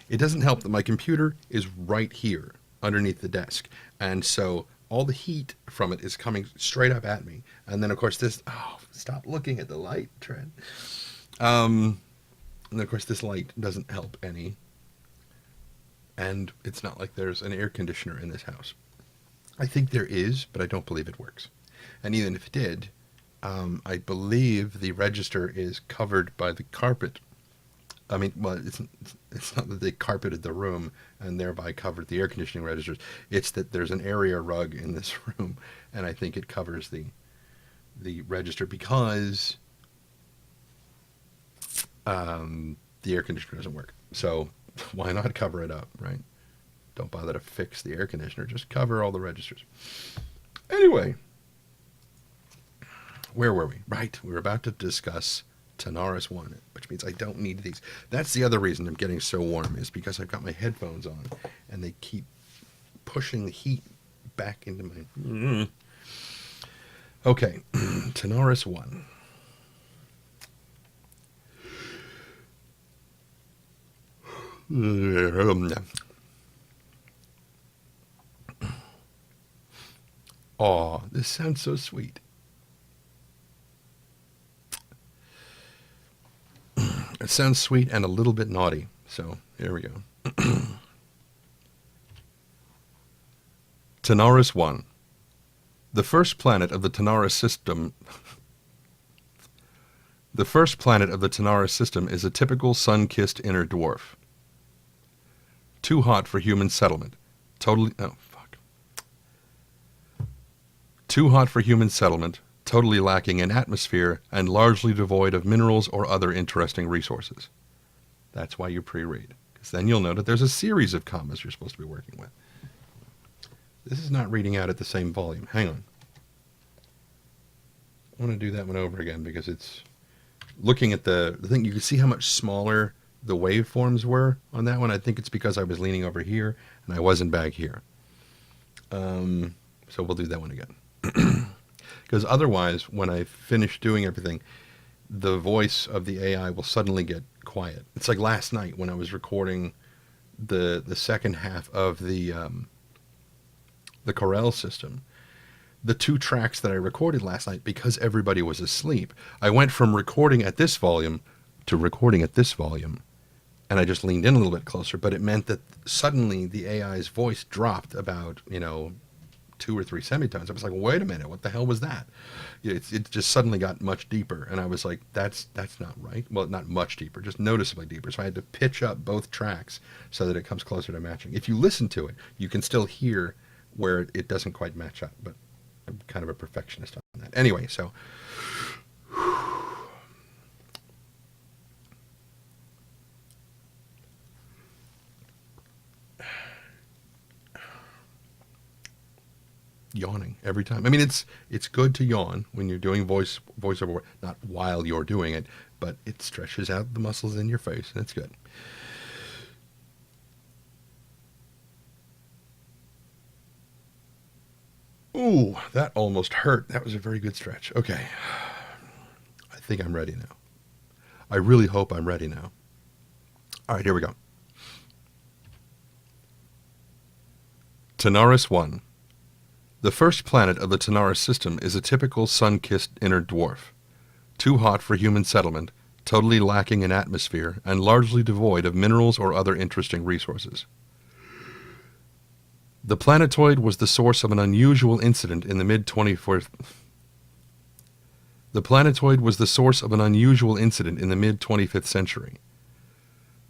It doesn't help that my computer is right here underneath the desk, and so all the heat from it is coming straight up at me. And then, of course, this. Oh, stop looking at the light, Trent. And then, of course, this light doesn't help any. And it's not like there's an air conditioner in this house. I think there is, but I don't believe it works. And even if it did, I believe the register is covered by the carpet. I mean, well, it's not that they carpeted the room and thereby covered the air conditioning registers. It's that there's an area rug in this room, and I think it covers the register because the air conditioner doesn't work. So why not cover it up, right? Don't bother to fix the air conditioner. Just cover all the registers. Anyway, where were we? Right, we were about to discuss Tanaris 1, which means I don't need these. That's the other reason I'm getting so warm, is because I've got my headphones on, and they keep pushing the heat back into my... Okay, Tanaris 1. Oh, this sounds so sweet. It sounds sweet and a little bit naughty. So, here we go. Tanaris 1. The first planet of the Tanaris system... The first planet of the Tanaris system is a typical sun-kissed inner dwarf. Too hot for human settlement. Too hot for human settlement, totally lacking in atmosphere, and largely devoid of minerals or other interesting resources. That's why you pre-read, because then you'll know that there's a series of commas you're supposed to be working with. This is not reading out at the same volume. Hang on. I want to do that one over again because it's looking at the thing. You can see how much smaller the waveforms were on that one. I think it's because I was leaning over here and I wasn't back here. So we'll do that one again. Because otherwise, when I finish doing everything, the voice of the AI will suddenly get quiet. It's like last night when I was recording the second half of the Corel system. The 2 tracks that I recorded last night, because everybody was asleep, I went from recording at this volume to recording at this volume, and I just leaned in a little bit closer, but it meant that suddenly the AI's voice dropped about, 2 or 3 semitones. I was like, wait a minute, what the hell was that? It just suddenly got much deeper, and I was like, that's not right. Well, not much deeper, just noticeably deeper. So I had to pitch up both tracks so that it comes closer to matching. If you listen to it, you can still hear where it doesn't quite match up, but I'm kind of a perfectionist on that. Anyway, so yawning every time. I mean, it's good to yawn when you're doing voiceover, not while you're doing it, but it stretches out the muscles in your face, and it's good. Ooh, that almost hurt. That was a very good stretch. Okay. I think I'm ready now. I really hope I'm ready now. All right, here we go. Tanaris 1. The first planet of the Tanaris system is a typical sun-kissed inner dwarf. Too hot for human settlement, totally lacking in atmosphere, and largely devoid of minerals or other interesting resources. The planetoid was the source of an unusual incident in the mid-24th. The planetoid was the source of an unusual incident in the mid-25th century.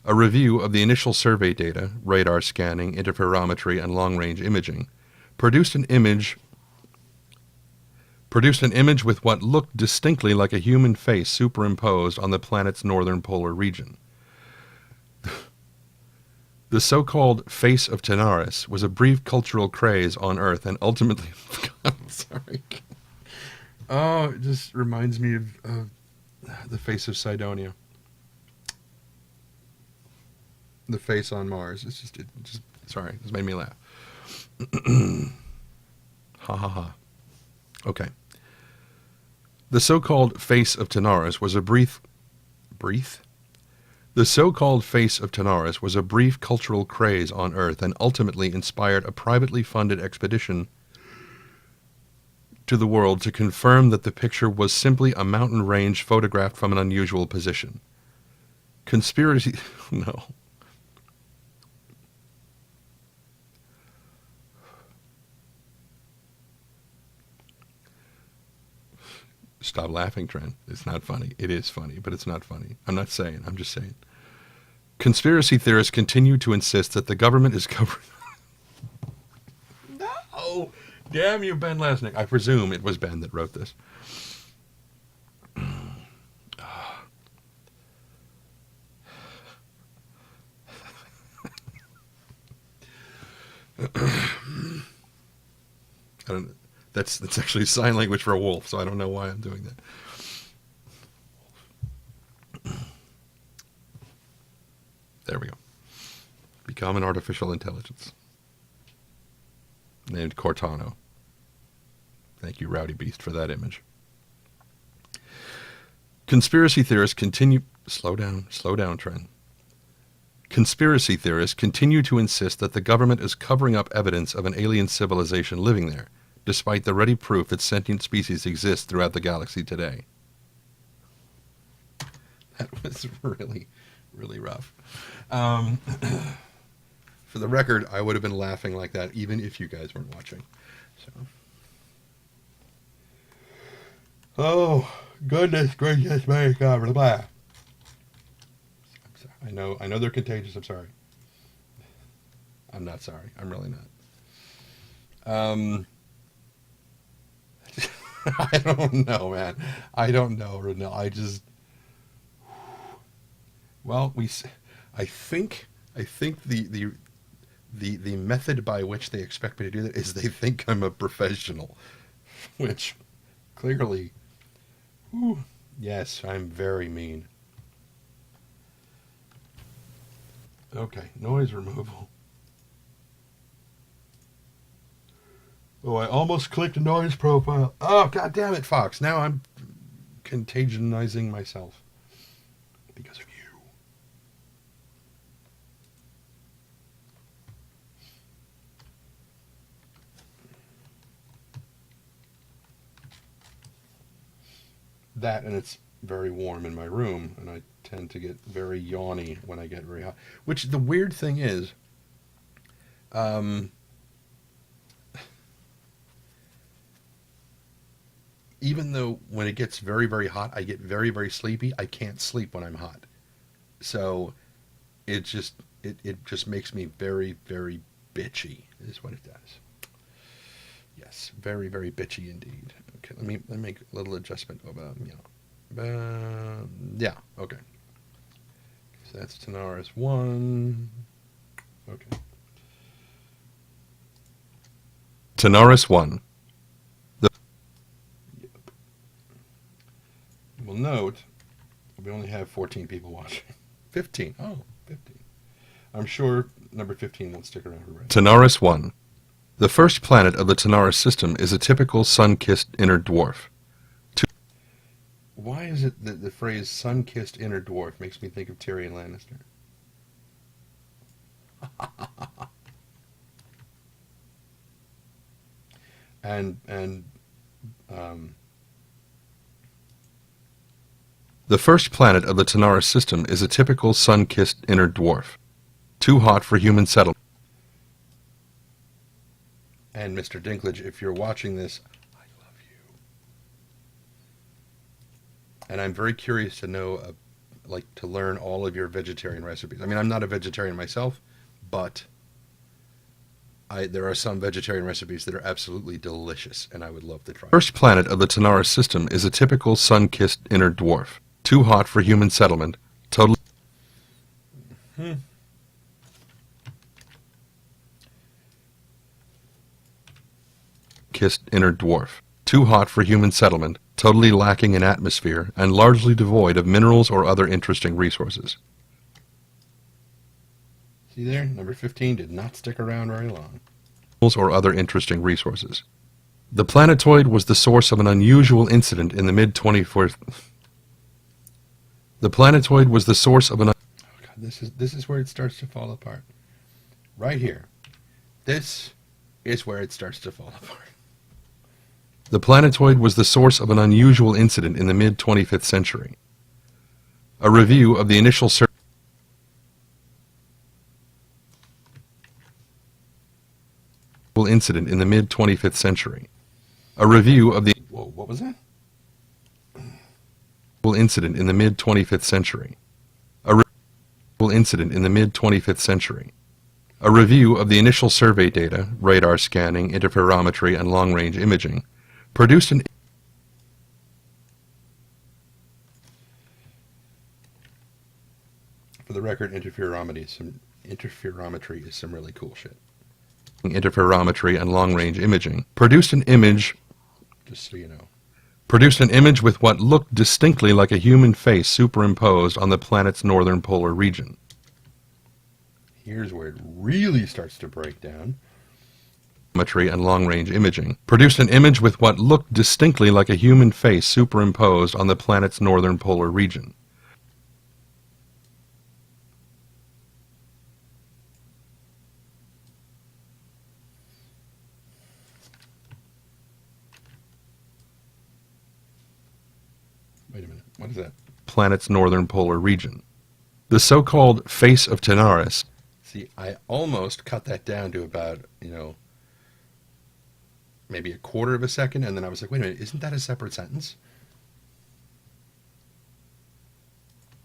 A review of the initial survey data, radar scanning, interferometry, and long-range imaging, produced an image with what looked distinctly like a human face superimposed on the planet's northern polar region. The so-called face of Tanaris was a brief cultural craze on Earth and ultimately... I'm sorry. Oh, it just reminds me of the face of Cydonia. The face on Mars. It just sorry, this made me laugh. Ha ha ha. Okay. The so-called face of Tanaris was a brief... The so-called face of Tanaris was a brief cultural craze on Earth and ultimately inspired a privately funded expedition to the world to confirm that the picture was simply a mountain range photographed from an unusual position. Conspiracy... No. Stop laughing, Trent. It's not funny. It is funny, but it's not funny. I'm not saying. I'm just saying. Conspiracy theorists continue to insist that the government is covering... No! Damn you, Ben Lesnick. I presume it was Ben that wrote this. I don't know. That's actually sign language for a wolf, so I don't know why I'm doing that. There we go. Become an artificial intelligence. Named Cortana. Thank you, Rowdy Beast, for that image. Conspiracy theorists continue... Slow down, Trent. Conspiracy theorists continue to insist that the government is covering up evidence of an alien civilization living there, despite the ready proof that sentient species exist throughout the galaxy today. That was really, really rough. For the record, I would have been laughing like that even if you guys weren't watching. So. Oh, goodness gracious, Mary God, blah, blah. I'm sorry. I know they're contagious. I'm sorry. I'm not sorry. I'm really not. I don't know, man. I don't know. I just... Well, I think the method by which they expect me to do that is they think I'm a professional, which clearly, yes, I'm very mean. Okay, noise removal. Oh, I almost clicked noise profile. Oh, god damn it, Fox. Now I'm contagionizing myself. Because of you. That, and it's very warm in my room, and I tend to get very yawny when I get very hot. Which, the weird thing is, even though when it gets very, very hot, I get very, very sleepy, I can't sleep when I'm hot. So it just makes me very, very bitchy, is what it does. Yes, very, very bitchy indeed. Okay, let me make a little adjustment of yeah, okay. So that's Tanaris 1. Okay. Tanaris 1. Yep. We'll note we only have 14 people watching. 15. Oh, 15. I'm sure number 15 won't stick around for right. Tanaris 1. The first planet of the Tanaris system is a typical sun-kissed inner dwarf. Why is it that the phrase sun-kissed inner dwarf makes me think of Tyrion Lannister? and the first planet of the Tanaris system is a typical sun-kissed inner dwarf. Too hot for human settlement. And Mr. Dinklage, if you're watching this, I love you. And I'm very curious to know, to learn all of your vegetarian recipes. I mean, I'm not a vegetarian myself, but there are some vegetarian recipes that are absolutely delicious, and I would love to try. The first planet of the Tanaris system is a typical sun-kissed inner dwarf. Too hot for human settlement. Totally. Kissed inner dwarf. Too hot for human settlement. Totally lacking in atmosphere and largely devoid of minerals or other interesting resources. See there? Number 15 did not stick around very long. Or other interesting resources. The planetoid was the source of an unusual incident in the mid-24th. The planetoid was the source of an. Oh God, this is where it starts to fall apart. Right here. This is where it starts to fall apart. The planetoid was the source of an unusual incident in the mid-25th century. A review of the initial incident in the mid-25th century. A review of the. Whoa, what was that? Incident in the mid-25th century. A incident in the mid-25th century. A review of the initial survey data, radar scanning, interferometry, and long-range imaging, produced an. For the record, interferometry is some really cool shit. Interferometry and long-range imaging produced an image. Just so you know. Produced an image with what looked distinctly like a human face superimposed on the planet's northern polar region. Here's where it really starts to break down. Interferometry and long-range imaging produced an image with what looked distinctly like a human face superimposed on the planet's northern polar region. Wait a minute, what is that? Planet's northern polar region. The so-called face of Tanaris. See, I almost cut that down to about, maybe a quarter of a second, and then I was like, wait a minute, isn't that a separate sentence?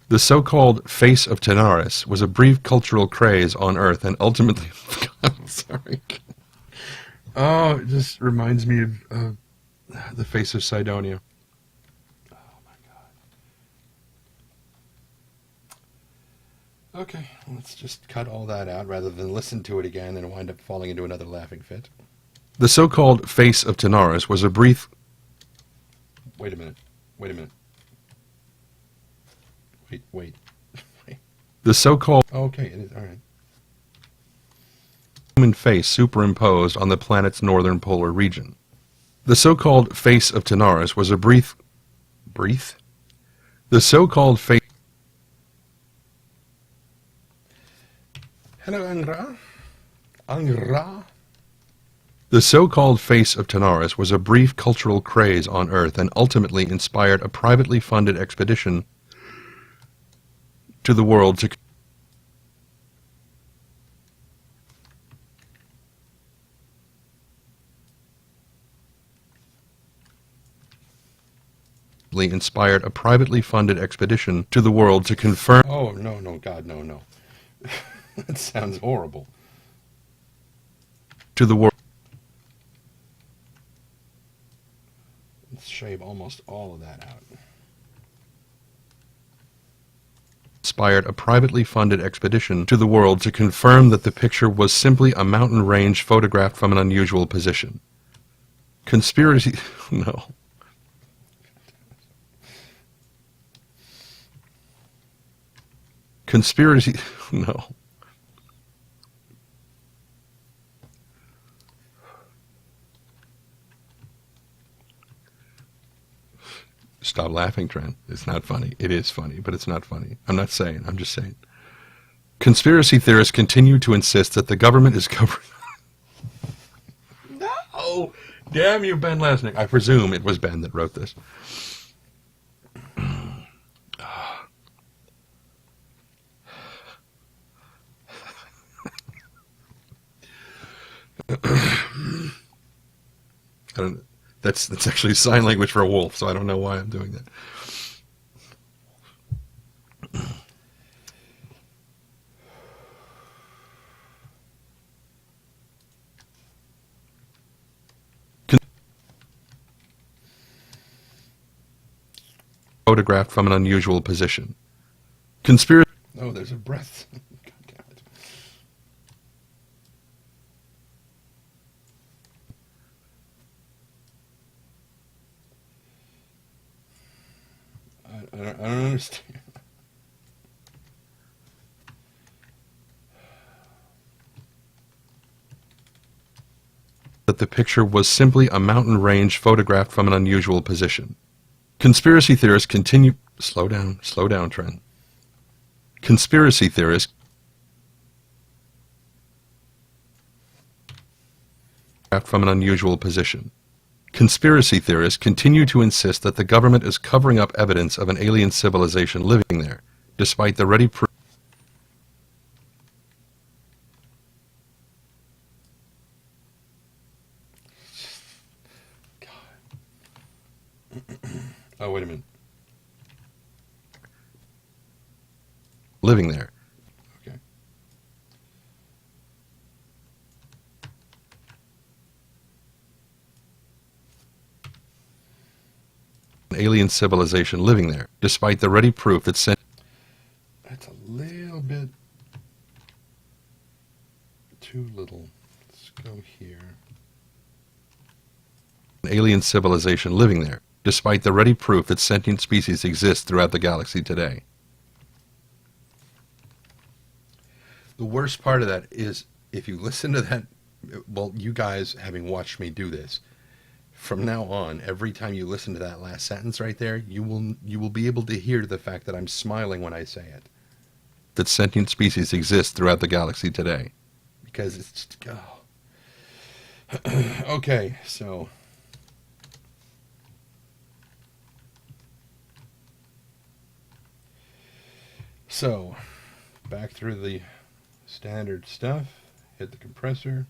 The so-called face of Tanaris was a brief cultural craze on Earth and ultimately. I'm sorry. Oh, it just reminds me of the face of Cydonia. Okay, let's just cut all that out rather than listen to it again and wind up falling into another laughing fit. The so-called face of Tanaris was a brief. Wait a minute. Wait. The so-called... Okay, it is, all right. Human face superimposed on the planet's northern polar region. The so-called face of Tanaris was a brief... The so-called face... Hello, Angra. Angra. The so-called face of Tanaris was a brief cultural craze on Earth and ultimately inspired a privately funded expedition to the world to inspired a privately funded expedition to the world to confirm... Oh, no, no, God, no, no. That sounds horrible. To the world... Let's shave almost all of that out. Inspired a privately funded expedition to the world to confirm that the picture was simply a mountain range photographed from an unusual position. Conspiracy... No. Conspiracy... No. Stop laughing, Trent. It's not funny. It is funny, but it's not funny. I'm not saying. I'm just saying. Conspiracy theorists continue to insist that the government is covering... No! Damn you, Ben Lesnick. I presume it was Ben that wrote this. I don't... That's actually sign language for a wolf, so I don't know why I'm doing that. Photographed from an unusual position. Conspiracy... Oh, there's a breath. God damn it. I don't understand. That the picture was simply a mountain range photographed from an unusual position. Conspiracy theorists continue... Slow down, Trent. Conspiracy theorists... from an unusual position. Conspiracy theorists continue to insist that the government is covering up evidence of an alien civilization living there, despite the ready proof. Oh, wait a minute. Living there. Okay. An alien civilization living there, despite the ready proof that sent... That's a little bit too little. Let's go here. An alien civilization living there, despite the ready proof that sentient species exist throughout the galaxy today. The worst part of that is, if you listen to that, well, you guys having watched me do this, from now on, every time you listen to that last sentence right there, you will be able to hear the fact that I'm smiling when I say it. That sentient species exist throughout the galaxy today. Because it's just, oh. Okay, so... So, back through the standard stuff, hit the compressor,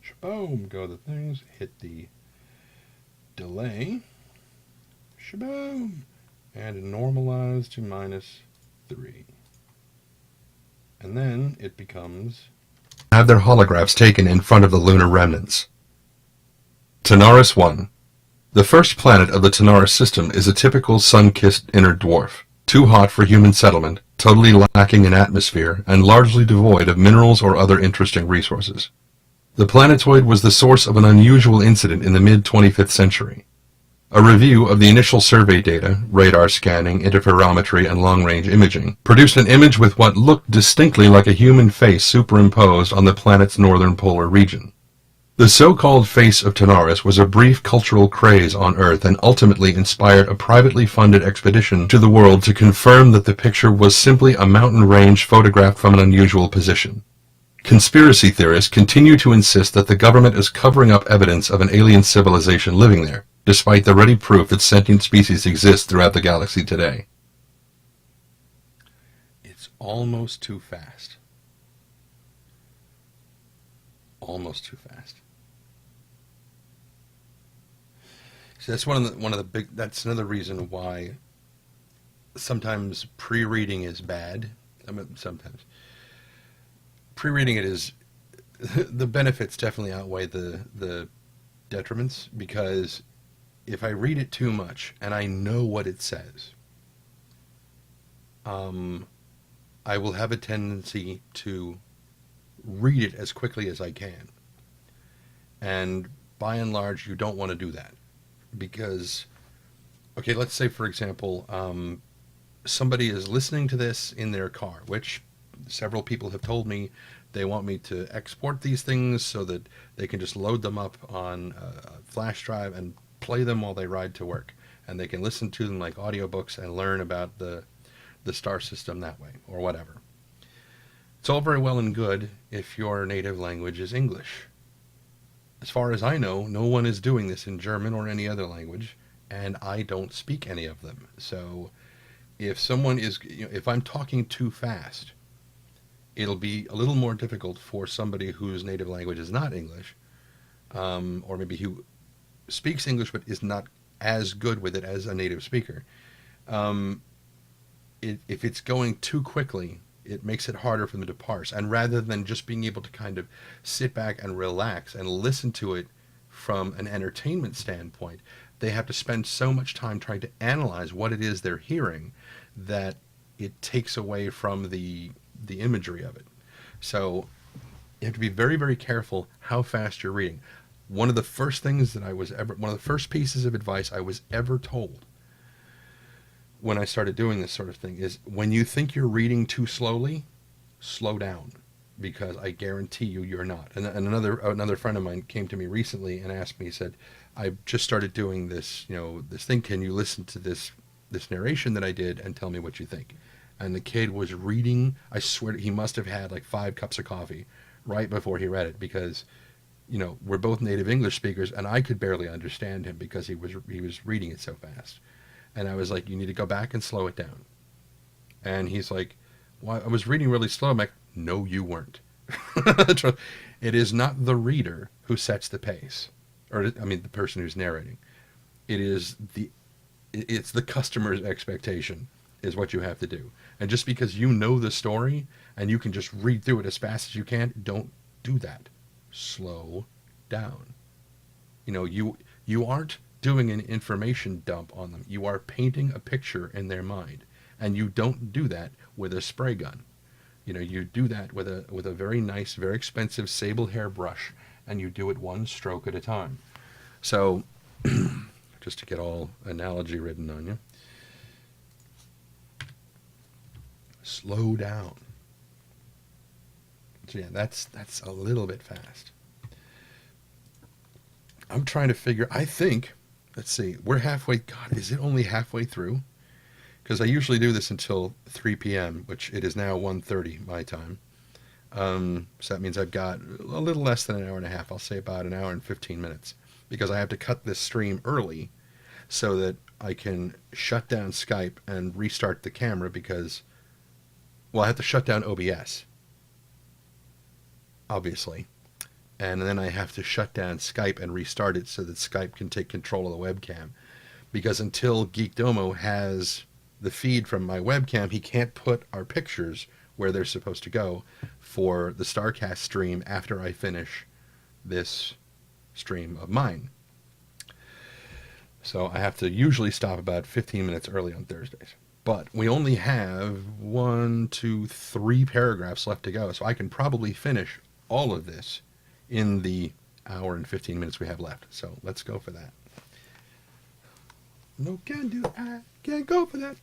shaboom, go the things, hit the delay, shaboom, and normalize to -3. And then it becomes... Have their holographs taken in front of the lunar remnants. Tanaris 1. The first planet of the Tanaris system is a typical sun-kissed inner dwarf. Too hot for human settlement, totally lacking in atmosphere, and largely devoid of minerals or other interesting resources. The planetoid was the source of an unusual incident in the mid-25th century. A review of the initial survey data, radar scanning, interferometry, and long-range imaging, produced an image with what looked distinctly like a human face superimposed on the planet's northern polar region. The so-called face of Tanaris was a brief cultural craze on Earth and ultimately inspired a privately funded expedition to the world to confirm that the picture was simply a mountain range photographed from an unusual position. Conspiracy theorists continue to insist that the government is covering up evidence of an alien civilization living there, despite the ready proof that sentient species exist throughout the galaxy today. It's almost too fast. Almost too fast. So that's one of the big. That's another reason why sometimes pre-reading is bad. I mean, sometimes pre-reading it is the benefits definitely outweigh the detriments, because if I read it too much and I know what it says, I will have a tendency to read it as quickly as I can. And by and large, you don't want to do that. Because, okay, let's say, for example, somebody is listening to this in their car, which several people have told me they want me to export these things so that they can just load them up on a flash drive and play them while they ride to work. And they can listen to them like audiobooks and learn about the star system that way, or whatever. It's all very well and good if your native language is English. As far as I know, no one is doing this in German or any other language, and I don't speak any of them. So if someone is, if I'm talking too fast, it'll be a little more difficult for somebody whose native language is not English, or maybe who speaks English but is not as good with it as a native speaker. If it's going too quickly, it makes it harder for them to parse. And rather than just being able to kind of sit back and relax and listen to it from an entertainment standpoint, they have to spend so much time trying to analyze what it is they're hearing that it takes away from the imagery of it. So you have to be very, very careful how fast you're reading. One of the first pieces of advice I was ever told when I started doing this sort of thing is, when you think you're reading too slowly, slow down, because I guarantee you you're not. And another friend of mine came to me recently and asked me, he said, I just started doing this, this thing. Can you listen to this narration that I did and tell me what you think? And the kid was reading, I swear he must have had like 5 cups of coffee right before he read it, because we're both native English speakers and I could barely understand him because he was reading it so fast. And I was like, you need to go back and slow it down. And he's like, well, I was reading really slow. I'm like, no, you weren't. It is not the reader who sets the pace, or the person who's narrating. It's the customer's expectation is what you have to do. And just because you know the story and you can just read through it as fast as you can, don't do that. Slow down. You aren't doing an information dump on them. You are painting a picture in their mind, and you don't do that with a spray gun. You do that with a very nice, very expensive sable hair brush, and you do it one stroke at a time. So just to get all analogy written on you, slow down. So yeah, that's a little bit fast. I'm trying to figure, I think, let's see, we're halfway. God, is it only halfway through? Because I usually do this until 3 p.m., which it is now 1:30 my time. So that means I've got a little less than an hour and a half. I'll say about an hour and 15 minutes. Because I have to cut this stream early so that I can shut down Skype and restart the camera because, well, I have to shut down OBS, obviously. And then I have to shut down Skype and restart it so that Skype can take control of the webcam. Because until Geekdomo has the feed from my webcam, he can't put our pictures where they're supposed to go for the StarCast stream after I finish this stream of mine. So I have to usually stop about 15 minutes early on Thursdays. But we only have 1, 2, 3 paragraphs left to go, so I can probably finish all of this in the hour and 15 minutes we have left. So let's go for that. No can do, I can't go for that.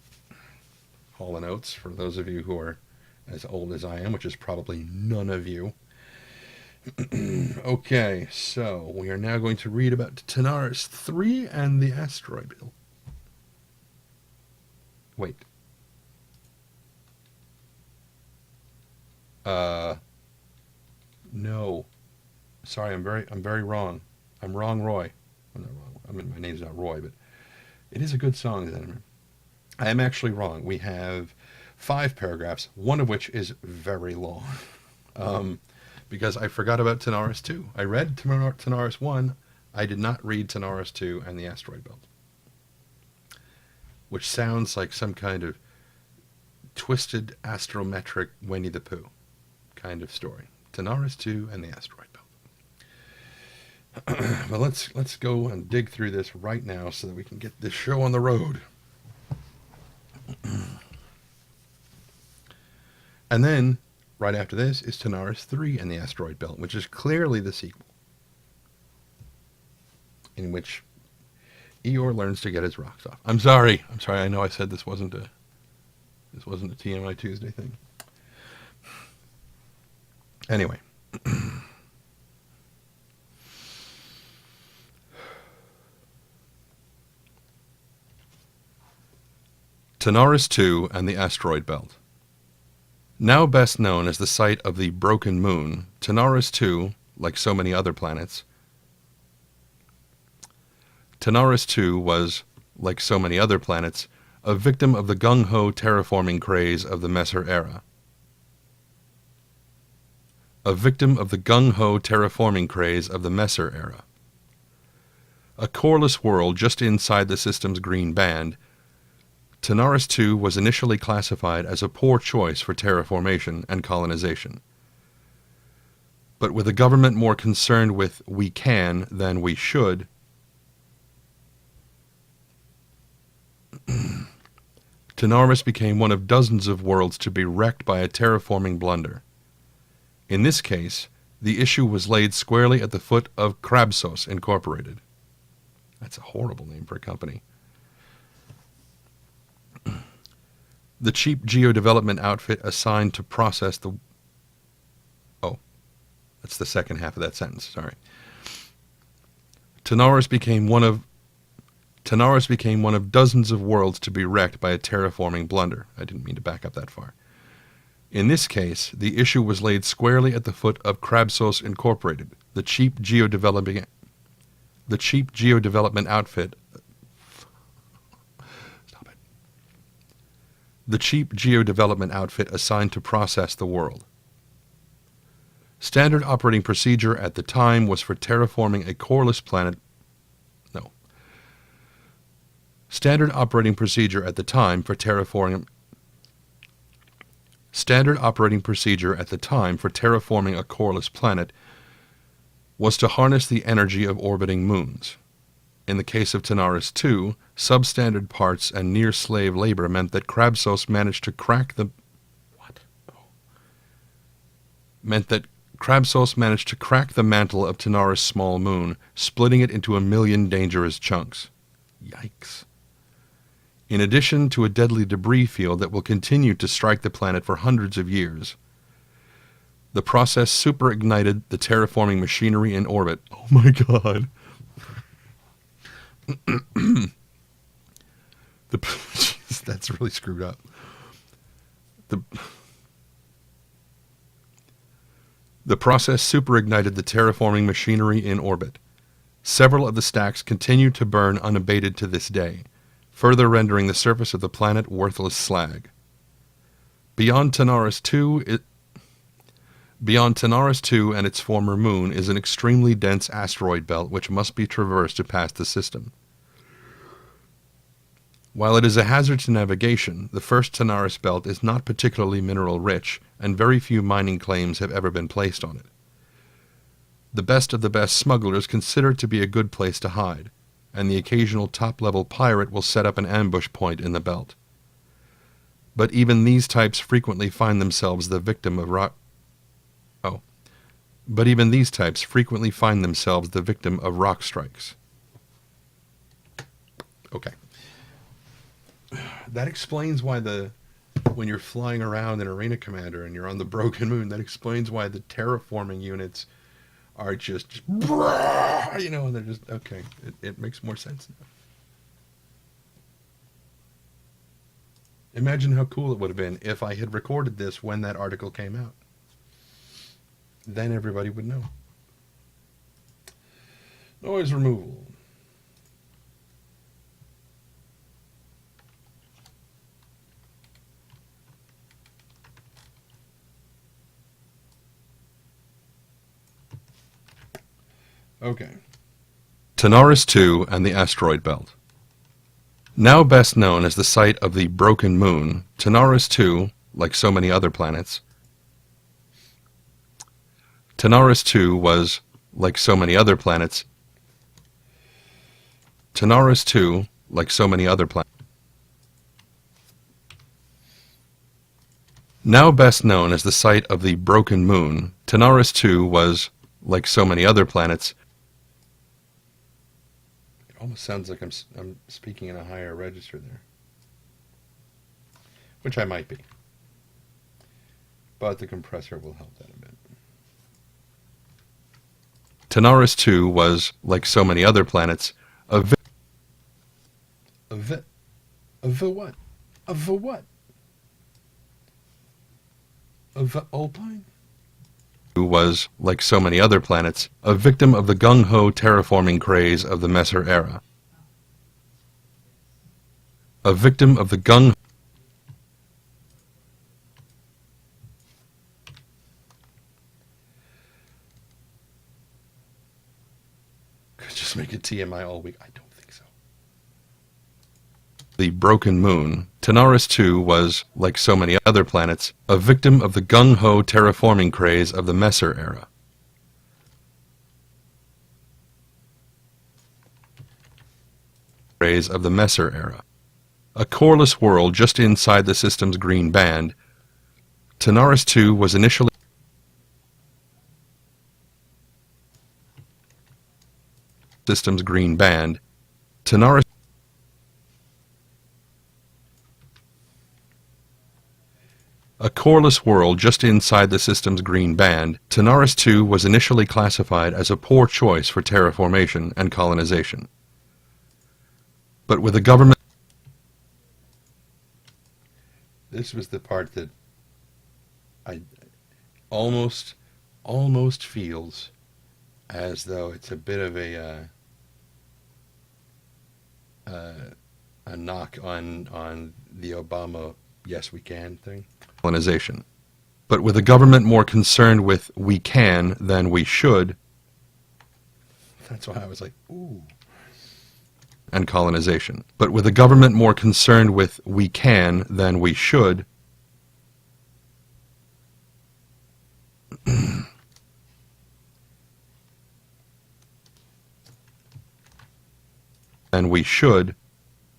Hall and Oates, for those of you who are as old as I am, which is probably none of you. Okay, so we are now going to read about Tanaris 3 and the asteroid belt. Wait. No. Sorry, I'm very wrong. I'm wrong, Roy. I'm not wrong. I mean, my name's not Roy, but it is a good song. I am actually wrong. We have 5 paragraphs, one of which is very long. Because I forgot about Tanaris 2. I read Tanaris 1. I did not read Tanaris 2 and the asteroid belt. Which sounds like some kind of twisted astrometric Winnie the Pooh kind of story. Tanaris 2 and the asteroid belt. Well, let's go and dig through this right now so that we can get this show on the road. And then, right after this, is Tanaris 3 and the asteroid belt, which is clearly the sequel, in which Eeyore learns to get his rocks off. I'm sorry. I know I said this wasn't a TMI Tuesday thing. Anyway. Tanaris 2 and the asteroid belt. Now best known as the site of the Broken Moon, Tanaris 2, like so many other planets, Tanaris 2 was, like so many other planets, a victim of the gung-ho terraforming craze of the Messer era. A victim of the gung-ho terraforming craze of the Messer era. A coreless world just inside the system's green band, Tanaris 2 was initially classified as a poor choice for terraformation and colonization. But with a government more concerned with we can than we should, Tanaris became one of dozens of worlds to be wrecked by a terraforming blunder. In this case, the issue was laid squarely at the foot of Krabsos Incorporated. That's a horrible name for a company. The cheap geo-development outfit assigned to process the... Oh, that's the second half of that sentence, sorry. Tanaris became one of dozens of worlds to be wrecked by a terraforming blunder. I didn't mean to back up that far. In this case, the issue was laid squarely at the foot of Krabsos Incorporated, the cheap geo-development outfit... The cheap geo-development outfit assigned to process the world. Standard operating procedure at the time was for terraforming a coreless planet... No. Standard operating procedure at the time for terraforming... Standard operating procedure at the time for terraforming a coreless planet was to harness the energy of orbiting moons. In the case of Tanaris 2, substandard parts and near-slave labor meant that Krabsos managed to crack the... What? Oh. Meant that Krabsos managed to crack the mantle of Tanaris' small moon, splitting it into 1,000,000 dangerous chunks. Yikes. In addition to a deadly debris field that will continue to strike the planet for hundreds of years, the process superignited the terraforming machinery in orbit. Oh my god. Jeez, that's really screwed up. The process superignited the terraforming machinery in orbit. Several of the stacks continue to burn unabated to this day, further rendering the surface of the planet worthless slag. Beyond Tanaris 2 and its former moon is an extremely dense asteroid belt which must be traversed to pass the system. While it is a hazard to navigation, the first Tanaris belt is not particularly mineral-rich, and very few mining claims have ever been placed on it. The best of the best smugglers consider it to be a good place to hide, and the occasional top-level pirate will set up an ambush point in the belt. But even these types frequently find themselves the victim of rock strikes. Okay. That explains why when you're flying around in Arena Commander and you're on the Broken Moon, that explains why the terraforming units are just and they're just, okay. It makes more sense now. Imagine how cool it would have been if I had recorded this when that article came out. Then everybody would know. Noise removal. Okay. Tanaris II and the Asteroid Belt. Now best known as the site of the Broken Moon, Tanaris II, like so many other planets, Tanaris II was, like so many other planets, Tanaris II, like so many other planets, now best known as the site of the Broken Moon, Tanaris II was, like so many other planets. It almost sounds like I'm speaking in a higher register there, which I might be, but the compressor will help that a bit. Tanaris II was, like so many other planets, a what? Alpine? Who was, like so many other planets, a victim of the gung-ho terraforming craze of the Messer era. A victim of the gung-ho. Could just make it TMI all week. I don't think so. The Broken Moon, Tanaris II was, like so many other planets, a victim of the gung-ho terraforming craze of the Messer era. Of the Messer era. A coreless world just inside the system's green band, Tanaris II was initially system's green band, Tanaris a coreless world just inside the system's green band, Tanaris II was initially classified as a poor choice for terraformation and colonization. But with the government... This was the part that I almost feels as though it's a bit of a knock on the Obama "yes we can" thing. Colonization. But with a government more concerned with "we can" than "we should," that's why I was like, ooh. And colonization. But with a government more concerned with "we can" than "we should,"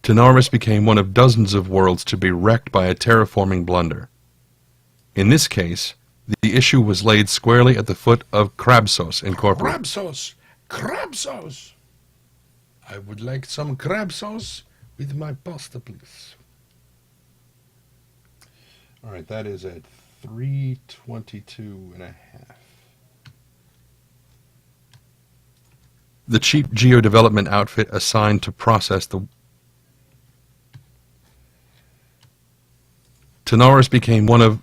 Tanaris became one of dozens of worlds to be wrecked by a terraforming blunder. In this case, the issue was laid squarely at the foot of Crabsauce Incorporated. Crabsauce! I would like some crab sauce with my pasta, please. All right, that is at 322 and a half. The cheap geo-development outfit assigned to process the... Tanaris became one of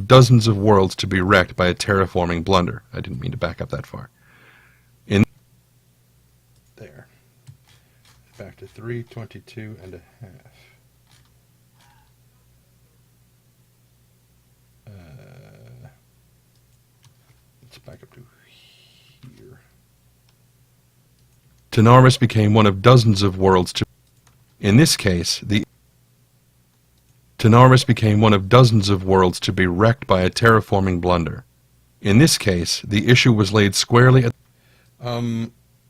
dozens of worlds to be wrecked by a terraforming blunder. I didn't mean to back up that far. There. Back to 322 and a half. Let's back up to here. Tanaris became one of dozens of worlds to... In this case, the... Tanaris became one of dozens of worlds to be wrecked by a terraforming blunder. In this case, the issue was laid squarely at...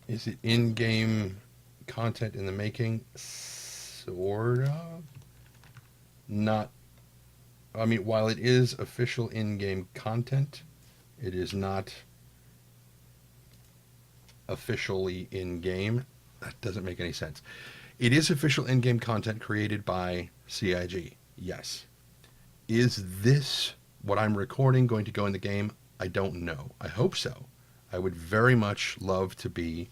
Is it in-game content in the making? Sort of. Not... I mean, while it is official in-game content, it is not officially in-game. That doesn't make any sense. It is official in-game content created by CIG. Yes. Is this what I'm recording going to go in the game? I don't know. I hope so. I would very much love to be.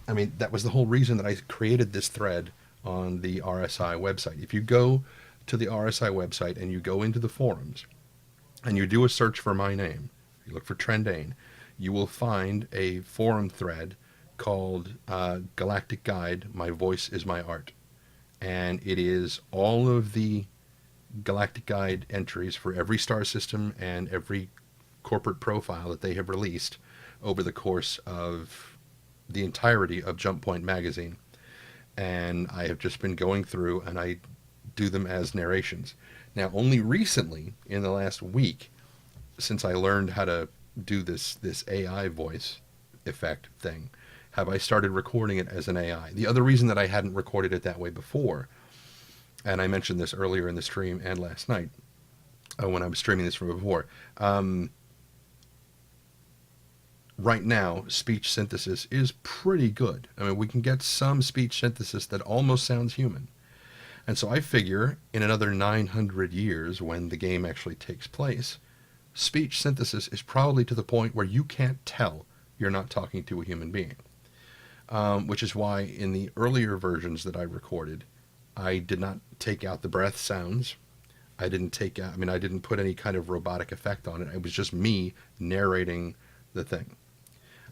I mean, that was the whole reason that I created this thread on the RSI website. If you go to the RSI website and you go into the forums and you do a search for my name, you look for Trendane, you will find a forum thread called Galactic Guide, My Voice is My Art. And it is all of the Galactic Guide entries for every star system and every corporate profile that they have released over the course of the entirety of Jump Point magazine. And I have just been going through and I do them as narrations. Now, only recently, in the last week, since I learned how to do this AI voice effect thing, have I started recording it as an AI. The other reason that I hadn't recorded it that way before, and I mentioned this earlier in the stream and last night when I was streaming this from before, right now, speech synthesis is pretty good. I mean, we can get some speech synthesis that almost sounds human. And so I figure in another 900 years, when the game actually takes place, speech synthesis is probably to the point where you can't tell you're not talking to a human being. Which is why in the earlier versions that I recorded, I did not take out the breath sounds. I didn't put any kind of robotic effect on it. It was just me narrating the thing.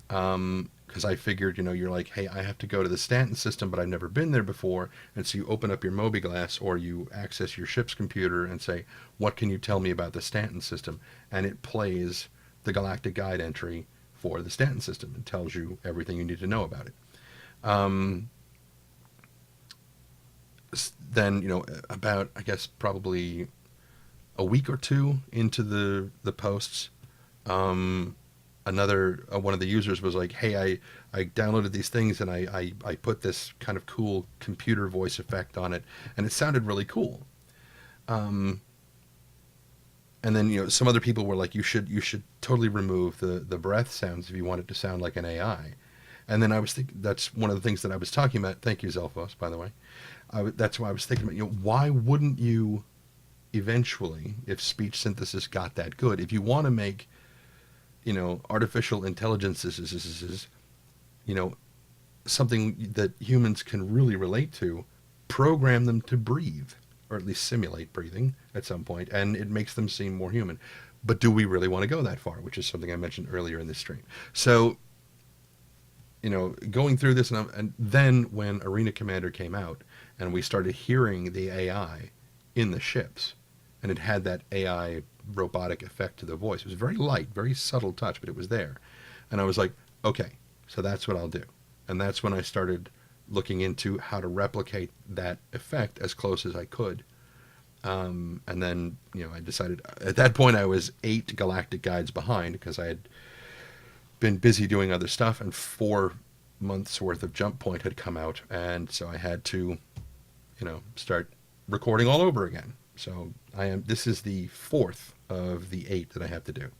Because I figured, you're like, hey, I have to go to the Stanton system, but I've never been there before. And so you open up your Mobi-Glass or you access your ship's computer and say, what can you tell me about the Stanton system? And it plays the Galactic Guide entry for the Stanton system and tells you everything you need to know about it. Then, about, I guess, probably a week or two into the posts, another one of the users was like, hey, I downloaded these things and I put this kind of cool computer voice effect on it, and it sounded really cool. And then, some other people were like, you should totally remove the breath sounds if you want it to sound like an AI. And then I was thinking, that's one of the things that I was talking about. Thank you, Zelfos, by the way. That's why I was thinking about, why wouldn't you eventually, if speech synthesis got that good, if you want to make, artificial intelligences, something that humans can really relate to, program them to breathe, or at least simulate breathing at some point, and it makes them seem more human. But do we really want to go that far? Which is something I mentioned earlier in this stream. So, going through this, and then when Arena Commander came out, and we started hearing the AI in the ships, and it had that AI robotic effect to the voice. It was very light, very subtle touch, but it was there. And I was like, okay, so that's what I'll do. And that's when I started looking into how to replicate that effect as close as I could. And then, I decided, at that point I was 8 Galactic Guides behind because I had been busy doing other stuff, and 4 months worth of Jump Point had come out. And so I had to, start recording all over again. So this is the 4th of the 8 that I have to do.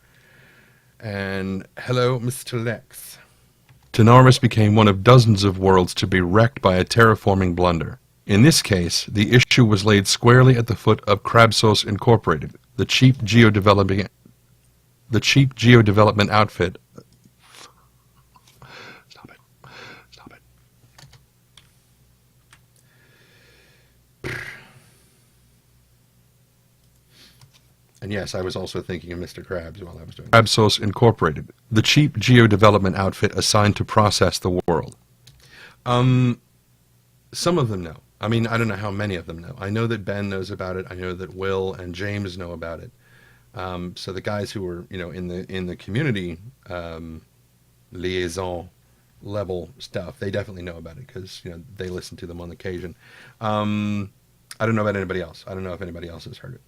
And hello, Mr. Lex. Tenormus became one of dozens of worlds to be wrecked by a terraforming blunder. In this case, the issue was laid squarely at the foot of Krabsos Incorporated, the cheap geo-development outfit. Stop it. And yes, I was also thinking of Mr. Krabs while I was doing it. Krabsos Incorporated, the cheap geo-development outfit assigned to process the world. Some of them know. I mean, I don't know how many of them know. I know that Ben knows about it. I know that Will and James know about it. So the guys who were, in the community liaison level stuff, they definitely know about it because, they listen to them on occasion. I don't know about anybody else. I don't know if anybody else has heard it.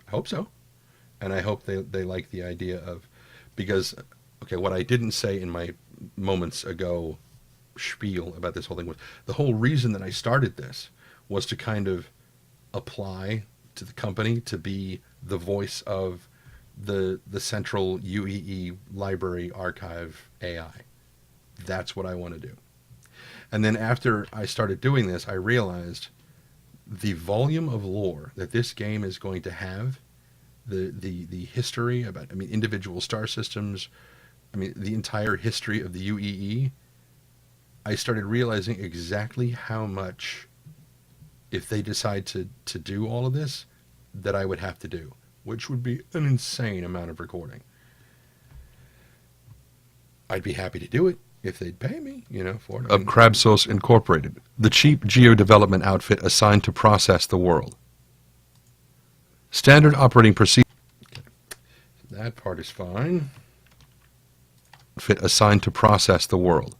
I hope so. And I hope they like the idea of, because, okay, what I didn't say in my moments ago spiel about this whole thing was, the whole reason that I started this was to kind of apply to the company to be the voice of the central UEE library archive AI. That's what I want to do. And then after I started doing this, I realized the volume of lore that this game is going to have, the history about, I mean, individual star systems, I mean, the entire history of the UEE. I started realizing exactly how much, if they decide to do all of this, that I would have to do, which would be an insane amount of recording. I'd be happy to do it if they'd pay me, for it. Of Crabsos Incorporated, the cheap geo-development outfit assigned to process the world. Standard operating procedure. Okay. That part is fine. Outfit assigned to process the world.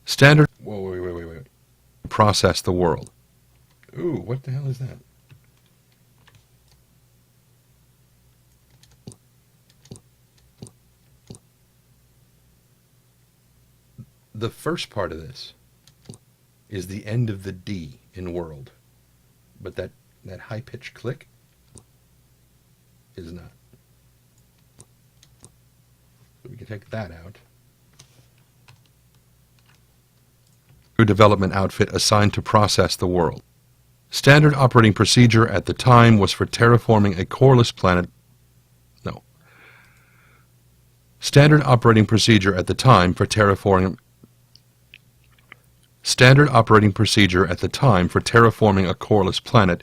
Standard. Whoa, wait. Process the world. Ooh, what the hell is that? The first part of this is the end of the D in world, but that high-pitched click is not. So we can take that out. Development outfit assigned to process the world. Standard operating procedure at the time was for terraforming a coreless planet. No. Standard operating procedure at the time for terraforming. Standard operating procedure at the time for terraforming a coreless planet.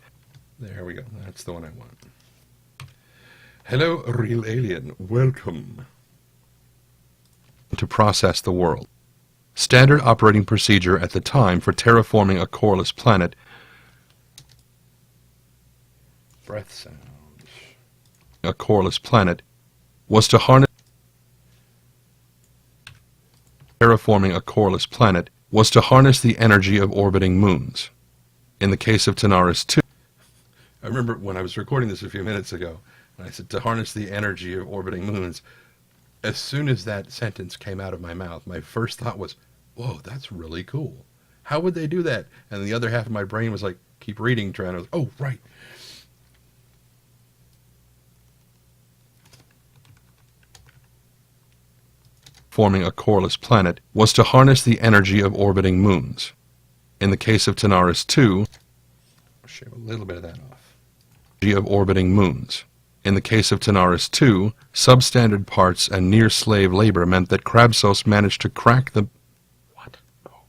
There we go. That's the one I want. Hello, real alien. Welcome. To process the world. Standard operating procedure at the time for terraforming a coreless planet. Breath sounds. A coreless planet was to harness. Terraforming a coreless planet was to harness the energy of orbiting moons. In the case of Tanaris 2. I remember when I was recording this a few minutes ago, and I said to harness the energy of orbiting moons. As soon as that sentence came out of my mouth, my first thought was, whoa, that's really cool. How would they do that? And the other half of my brain was like, keep reading, trying to, oh, right. Forming a coreless planet was to harness the energy of orbiting moons. In the case of Tanaris 2, I'll shave a little bit of that off. Energy of orbiting moons. In the case of Tanaris 2, substandard parts and near slave labor meant that Crabsos managed to crack the... What? Oh.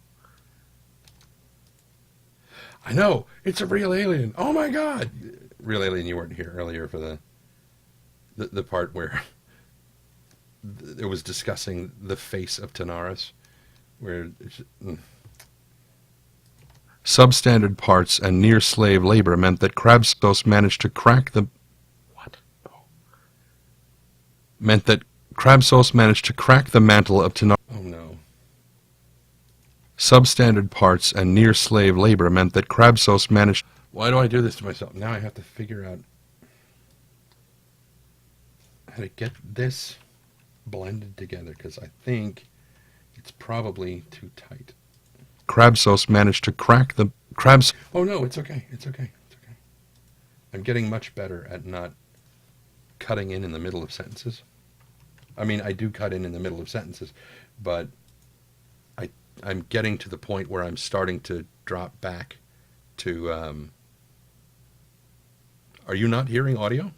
I know! It's a real alien! Oh my god! Real alien, you weren't here earlier for the part where it was discussing the face of Tanaris, where... Substandard parts and near slave labor meant that Crabsos managed to crack the... meant that Crabsos managed to crack the mantle of Tanaris. Oh no. Substandard parts and near slave labor meant that Crabsos managed... Why do I do this to myself? Now I have to figure out how to get this blended together, because I think it's probably too tight. Crabsos managed to crack the... Oh no, it's okay. It's okay. It's okay. I'm getting much better at not cutting in the middle of sentences. I mean, I do cut in the middle of sentences, but I'm getting to the point where I'm starting to drop back to... Are you not hearing audio?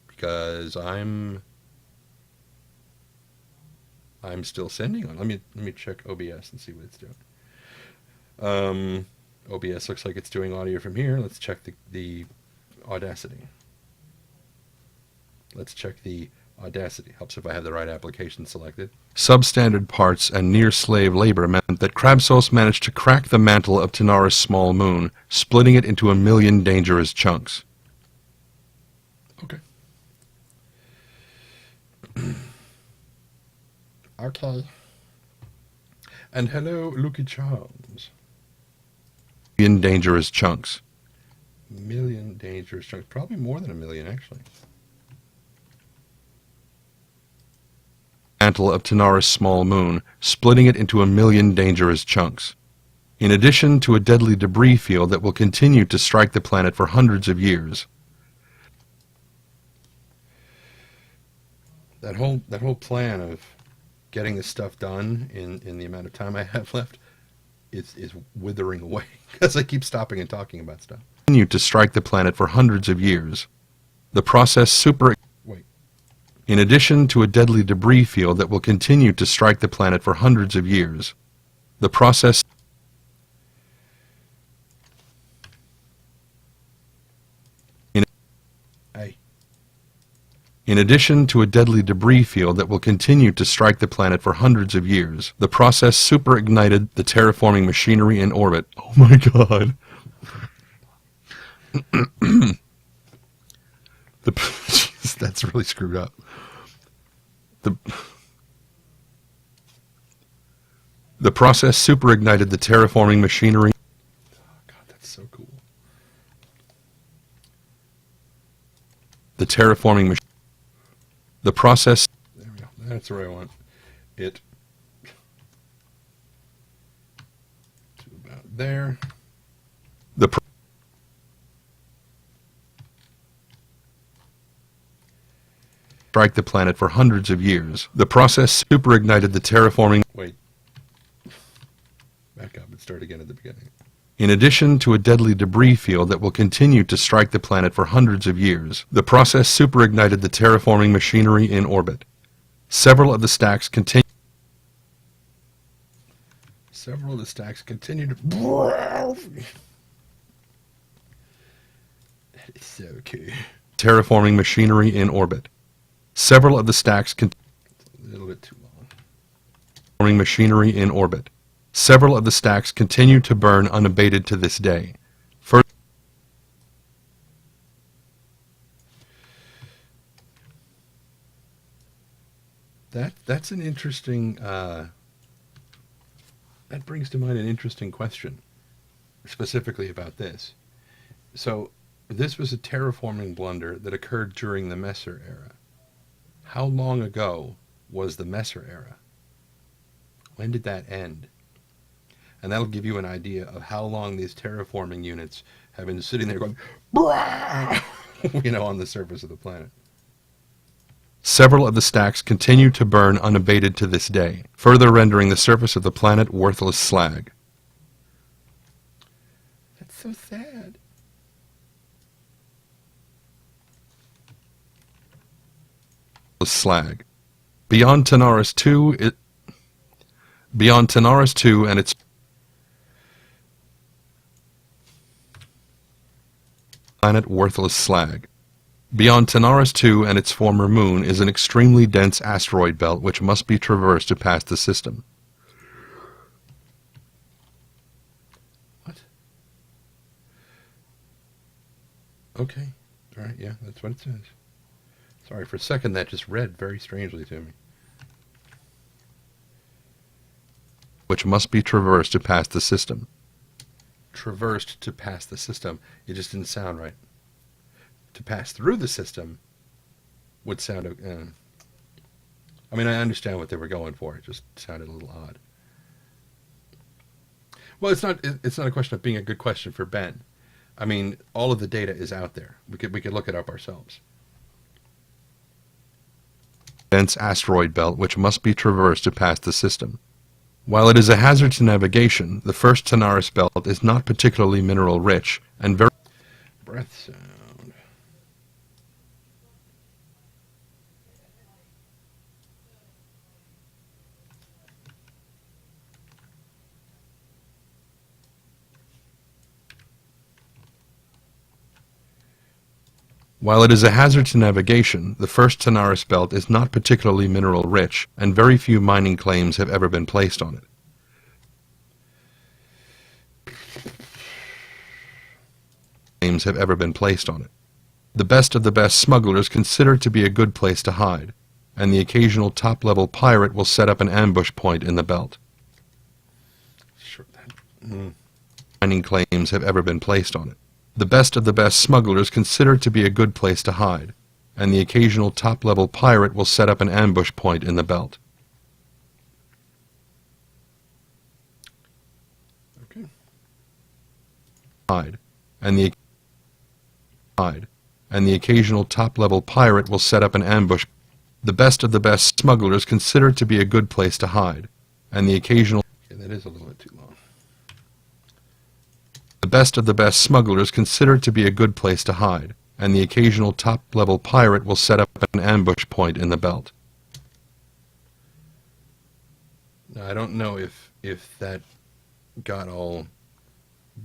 Because I'm still sending on. Let me check OBS and see what it's doing. OBS looks like it's doing audio from here. Let's check the Audacity. Let's check the Audacity. Helps if I have the right application selected. Substandard parts and near slave labor meant that Crabsos managed to crack the mantle of Tanaris' small moon, splitting it into 1,000,000 dangerous chunks. Okay. Okay. And hello, Lucky Charms. 1,000,000 dangerous chunks. 1,000,000 dangerous chunks. Probably more than 1,000,000, actually. Mantle of Tanaris' small moon, splitting it into 1,000,000 dangerous chunks. In addition to a deadly debris field that will continue to strike the planet for hundreds of years. That whole plan of getting this stuff done in the amount of time I have left is withering away because I keep stopping and talking about stuff. Continue to strike the planet for hundreds of years. The process Wait. In addition to a deadly debris field that will continue to strike the planet for hundreds of years. The process In addition to a deadly debris field that will continue to strike the planet for hundreds of years, the process superignited the terraforming machinery in orbit. Oh my god. Jeez, that's really screwed up. The process superignited the terraforming machinery. Oh god, that's so cool. The terraforming machinery. The process. There we go. That's where I want it. To about there. Strike the planet for hundreds of years. The process superignited the terraforming. Wait. Back up and start again at the beginning. In addition to a deadly debris field that will continue to strike the planet for hundreds of years, the process superignited the terraforming machinery in orbit. Several of the stacks continue to... That is so cool. Terraforming machinery in orbit. Several of the stacks a little bit too long. Terraforming machinery in orbit. Several of the stacks continue to burn unabated to this day. That's an interesting, that brings to mind an interesting question, specifically about this. So, this was a terraforming blunder that occurred during the Messer era. How long ago was the Messer era? When did that end? And that'll give you an idea of how long these terraforming units have been sitting there going, you know, on the surface of the planet. Several of the stacks continue to burn unabated to this day, further rendering the surface of the planet worthless slag. That's so sad. Slag. Beyond Tanaris 2 and its planet worthless slag. Beyond Tanaris 2 and its former moon is an extremely dense asteroid belt which must be traversed to pass the system. What? Okay. All right, yeah, that's what it says. Sorry, for a second that just read very strangely to me. Which must be traversed to pass the system. Traversed to pass the system. It just didn't sound right. To pass through the system would sound... I mean, I understand what they were going for. It just sounded a little odd. Well, it's not a question of being a good question for Ben. I mean, all of the data is out there. We could look it up ourselves. Dense asteroid belt which must be traversed to pass the system. While it is a hazard to navigation, the first Tanaris belt is not particularly mineral rich and very... Breath sound. While it is a hazard to navigation, the first Tanaris belt is not particularly mineral rich, and very few mining claims have ever been placed on it. The best of the best smugglers consider it to be a good place to hide, and the occasional top-level pirate will set up an ambush point in the belt. Sure, mining claims have ever been placed on it. The best of the best smugglers consider it to be a good place to hide, and the occasional top-level pirate will set up an ambush point in the belt. Okay. And the occasional top-level pirate will set up an ambush. The best of the best smugglers consider it to be a good place to hide, and the occasional... Okay, that is a little bit too long. The best of the best smugglers consider it to be a good place to hide, and the occasional top-level pirate will set up an ambush point in the belt. Now, I don't know if that got all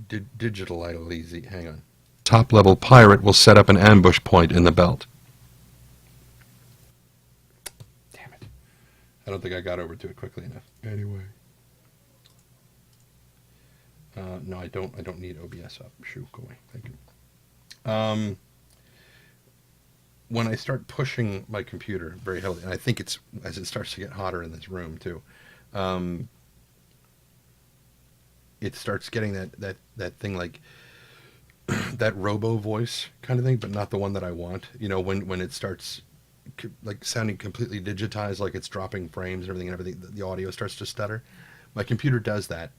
digital easy. Hang on. Top-level pirate will set up an ambush point in the belt. Damn it. I don't think I got over to it quickly enough. Anyway. No, I don't need OBS up. Shoo, go away. Thank you. When I start pushing my computer very heavily, and I think it's as it starts to get hotter in this room too, it starts getting that thing like that robo voice kind of thing, but not the one that I want. You know, when it starts like sounding completely digitized, like it's dropping frames and everything, the audio starts to stutter. My computer does that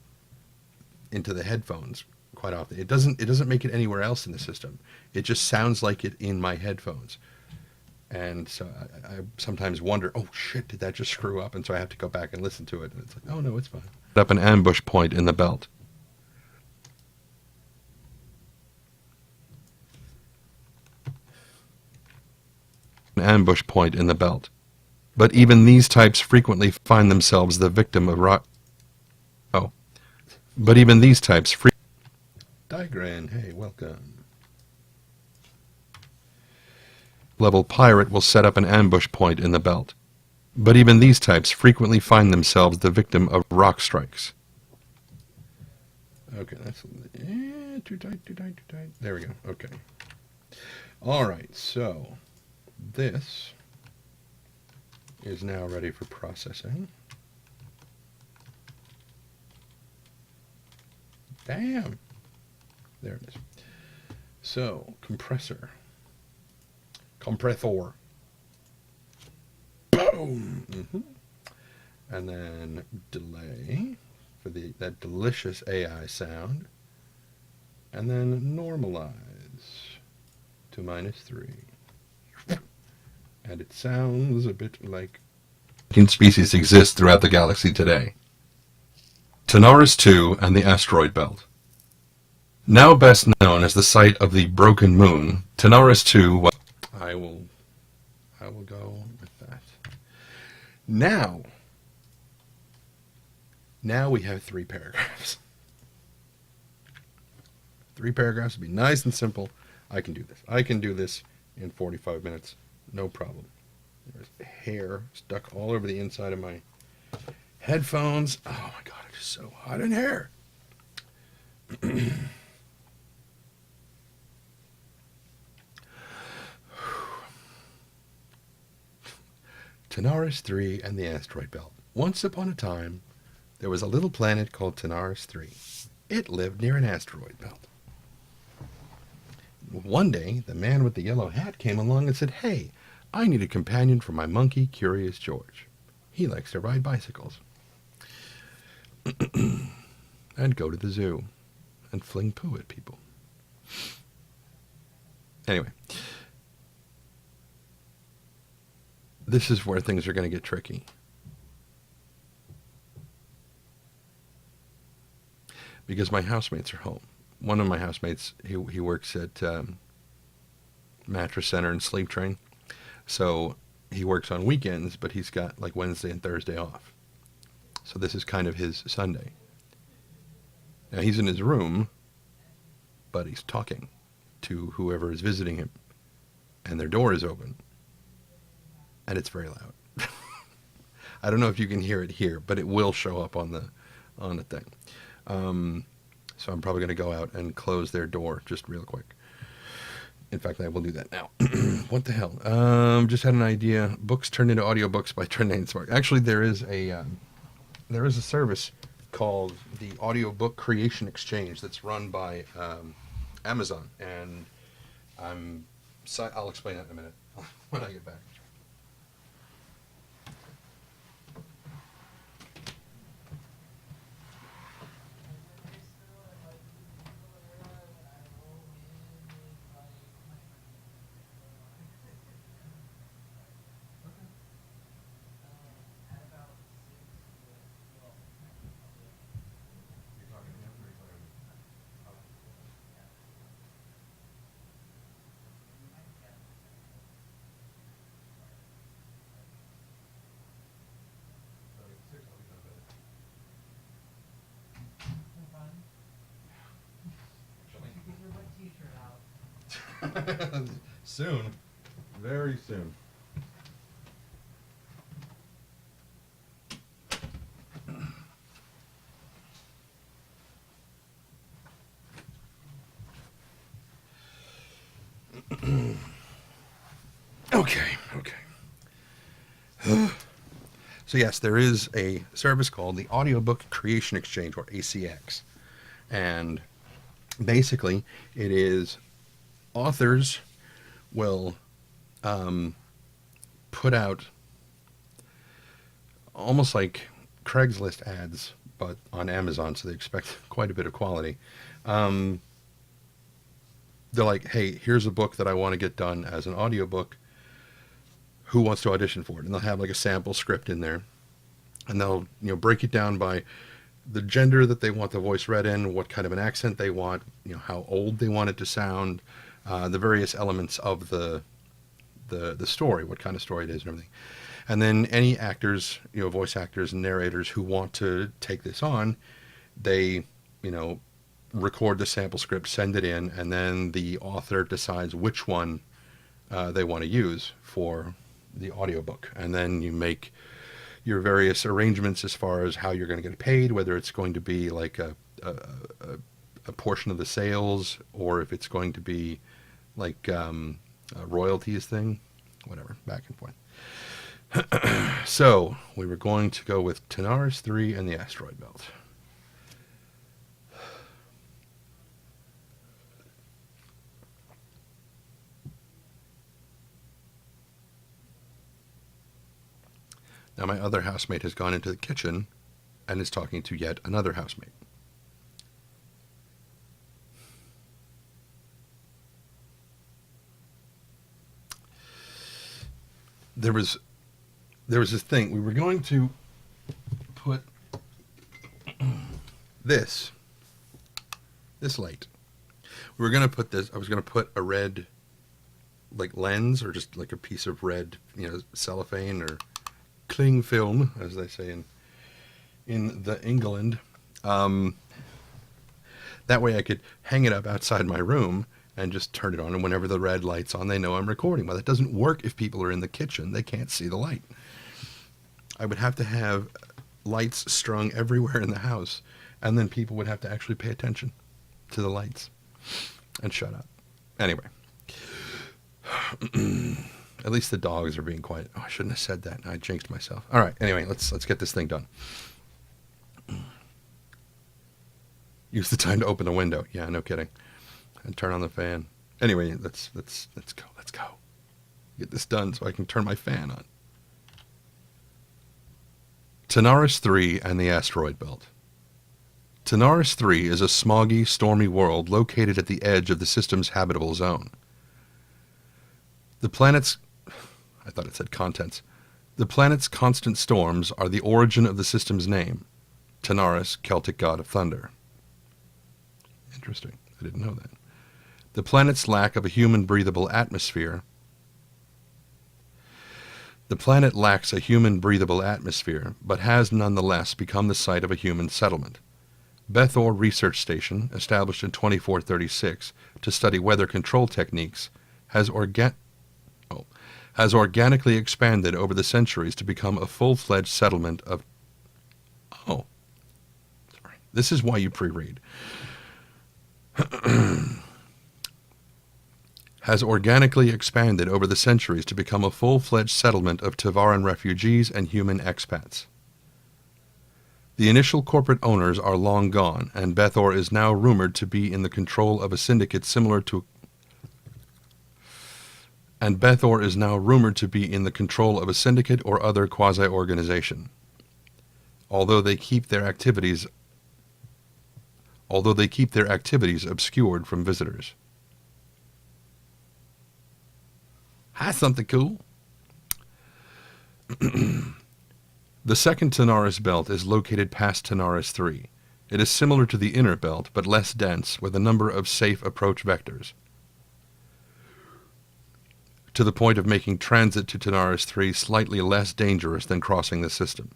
into the headphones quite often. It doesn't make it anywhere else in the system. It just sounds like it in my headphones. And so I sometimes wonder, oh shit, did that just screw up? And so I have to go back and listen to it. And it's like, oh no, it's fine. Up an ambush point in the belt. An ambush point in the belt. But even these types frequently find themselves the victim of But even these types Digran, hey, welcome. Level pirate will set up an ambush point in the belt. But even these types frequently find themselves the victim of rock strikes. Okay, that's too tight. There we go. Okay. All right, so this is now ready for processing. Damn. There it is. So, compressor. Boom. Mm-hmm. And then delay for that delicious AI sound. And then normalize to -3. And it sounds a bit like... species exist throughout the galaxy today. Tanaris II and the asteroid belt. Now best known as the site of the Broken Moon, Tanaris II was... I will go with that. Now we have 3 paragraphs. 3 paragraphs would be nice and simple. I can do this. I can do this in 45 minutes. No problem. There's hair stuck all over the inside of my headphones. Oh my god, it is so hot in here. Tanaris III and the asteroid belt. Once upon a time, there was a little planet called Tanaris III. It lived near an asteroid belt. One day, the man with the yellow hat came along and said, "Hey, I need a companion for my monkey, Curious George. He likes to ride bicycles." And go to the zoo and fling poo at people. Anyway, this is where things are going to get tricky. Because my housemates are home. One of my housemates, he works at Mattress Center and Sleep Train. So he works on weekends, but he's got like Wednesday and Thursday off. So this is kind of his Sunday. Now he's in his room, but he's talking to whoever is visiting him. And their door is open. And it's very loud. I don't know if you can hear it here, but it will show up on the thing. So I'm probably going to go out and close their door just real quick. In fact, I will do that now. What the hell? Just had an idea. Books turned into audiobooks by Trending Smart. Actually, there is a service called the Audiobook Creation Exchange that's run by Amazon, and I'll explain that in a minute when I get back. Soon. Very soon. Okay. So yes, there is a service called the Audiobook Creation Exchange, or ACX. And basically, it is authors will put out almost like Craigslist ads, but on Amazon, so they expect quite a bit of quality. They're like, hey, here's a book that I want to get done as an audiobook. Who wants to audition for it? And they'll have like a sample script in there, and they'll break it down by the gender that they want the voice read in, what kind of an accent they want, how old they want it to sound, the various elements of the story, what kind of story it is, and everything. And then any actors, voice actors and narrators who want to take this on, they record the sample script, send it in, and then the author decides which one they want to use for the audiobook. And then you make your various arrangements as far as how you're going to get paid, whether it's going to be like a portion of the sales, or if it's going to be like a royalties thing, whatever, back and forth. So we were going to go with Tanaris 3 and the Asteroid Belt. Now my other housemate has gone into the kitchen and is talking to yet another housemate. There was this thing. We were going to put this light. We were going to put this. I was going to put a red, like, lens, or just like a piece of red, cellophane or cling film, as they say in the England. That way I could hang it up outside my room and just turn it on, and whenever the red light's on, they know I'm recording. Well, that doesn't work if people are in the kitchen. They can't see the light. I would have to have lights strung everywhere in the house, and then people would have to actually pay attention to the lights and shut up. Anyway. At least the dogs are being quiet. Oh, I shouldn't have said that. I jinxed myself. All right. Anyway, let's get this thing done. Use the time to open the window. Yeah, no kidding. And turn on the fan. Anyway, let's go. Let's go. Get this done so I can turn my fan on. Tanaris 3 and the Asteroid Belt. Tanaris 3 is a smoggy, stormy world located at the edge of the system's habitable zone. The planet's... I thought it said contents. The planet's constant storms are the origin of the system's name, Tanaris, Celtic god of thunder. Interesting. I didn't know that. The planet's lack of a human-breathable atmosphere. The planet lacks a human-breathable atmosphere, but has nonetheless become the site of a human settlement. Bethor Research Station, established in 2436 to study weather control techniques, has organically expanded over the centuries to become a full-fledged settlement of... Oh. Sorry. This is why you pre-read. Has organically expanded over the centuries to become a full-fledged settlement of Tavaran refugees and human expats. The initial corporate owners are long gone, and Bethor is now rumored to be in the control of a syndicate similar to... and Bethor is now rumored to be in the control of a syndicate or other quasi-organization. Although they keep their activities obscured from visitors. That's something cool. The second Tanaris belt is located past Tanaris 3. It is similar to the inner belt, but less dense, with a number of safe approach vectors, to the point of making transit to Tanaris 3 slightly less dangerous than crossing the system.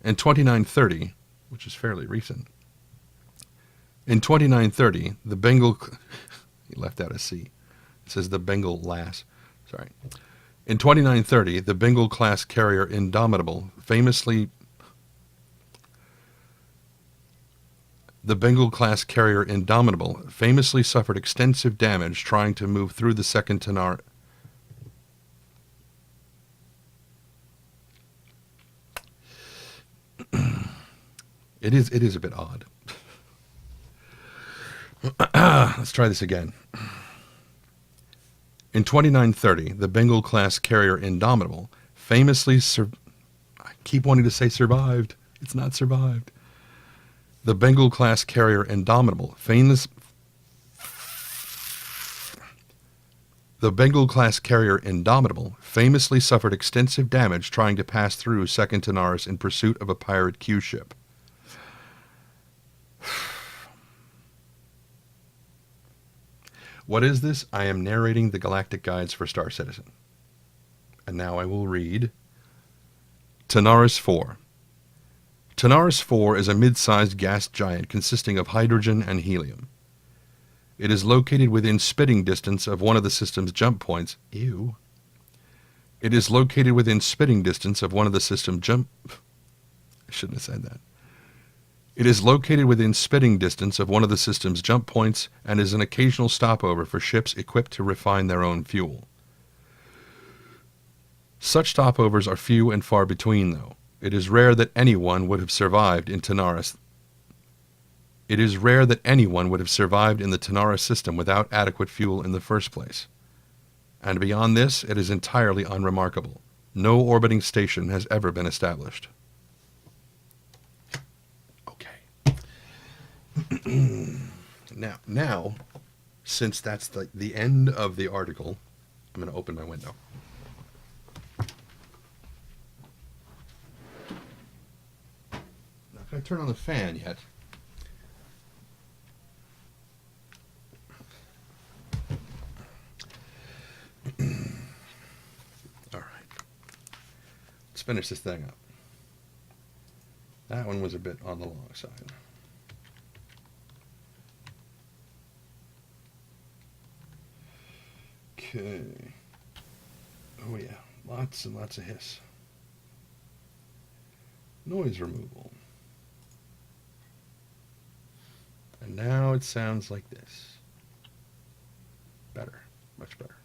In 2930, which is fairly recent, in 2930, the Bengal... he left out a C. It says the Bengal Lass. Sorry. In 2930, the Bengal-class carrier Indomitable famously suffered extensive damage trying to move through the second Tanaris. It is a bit odd. Let's try this again. In 2930, the Bengal-class carrier Indomitable I keep wanting to say survived. It's not survived. The Bengal-class carrier Indomitable famously suffered extensive damage trying to pass through second Tanaris in pursuit of a pirate Q ship. What is this? I am narrating the Galactic Guides for Star Citizen. And now I will read Tanaris 4. Tanaris 4 is a mid-sized gas giant consisting of hydrogen and helium. It is located within spitting distance of one of the system's jump points. Ew. It is located within spitting distance of one of the system jump... I shouldn't have said that. It is located within spitting distance of one of the system's jump points and is an occasional stopover for ships equipped to refine their own fuel. Such stopovers are few and far between, though. It is rare that anyone would have survived in Tanaris. It is rare that anyone would have survived in the Tanaris system without adequate fuel in the first place. And beyond this, it is entirely unremarkable. No orbiting station has ever been established. Now, since that's the end of the article, I'm going to open my window. Not going to turn on the fan yet. All right. Let's finish this thing up. That one was a bit on the long side. Okay. Oh yeah, lots and lots of hiss. Noise removal. And now it sounds like this. Better, much better.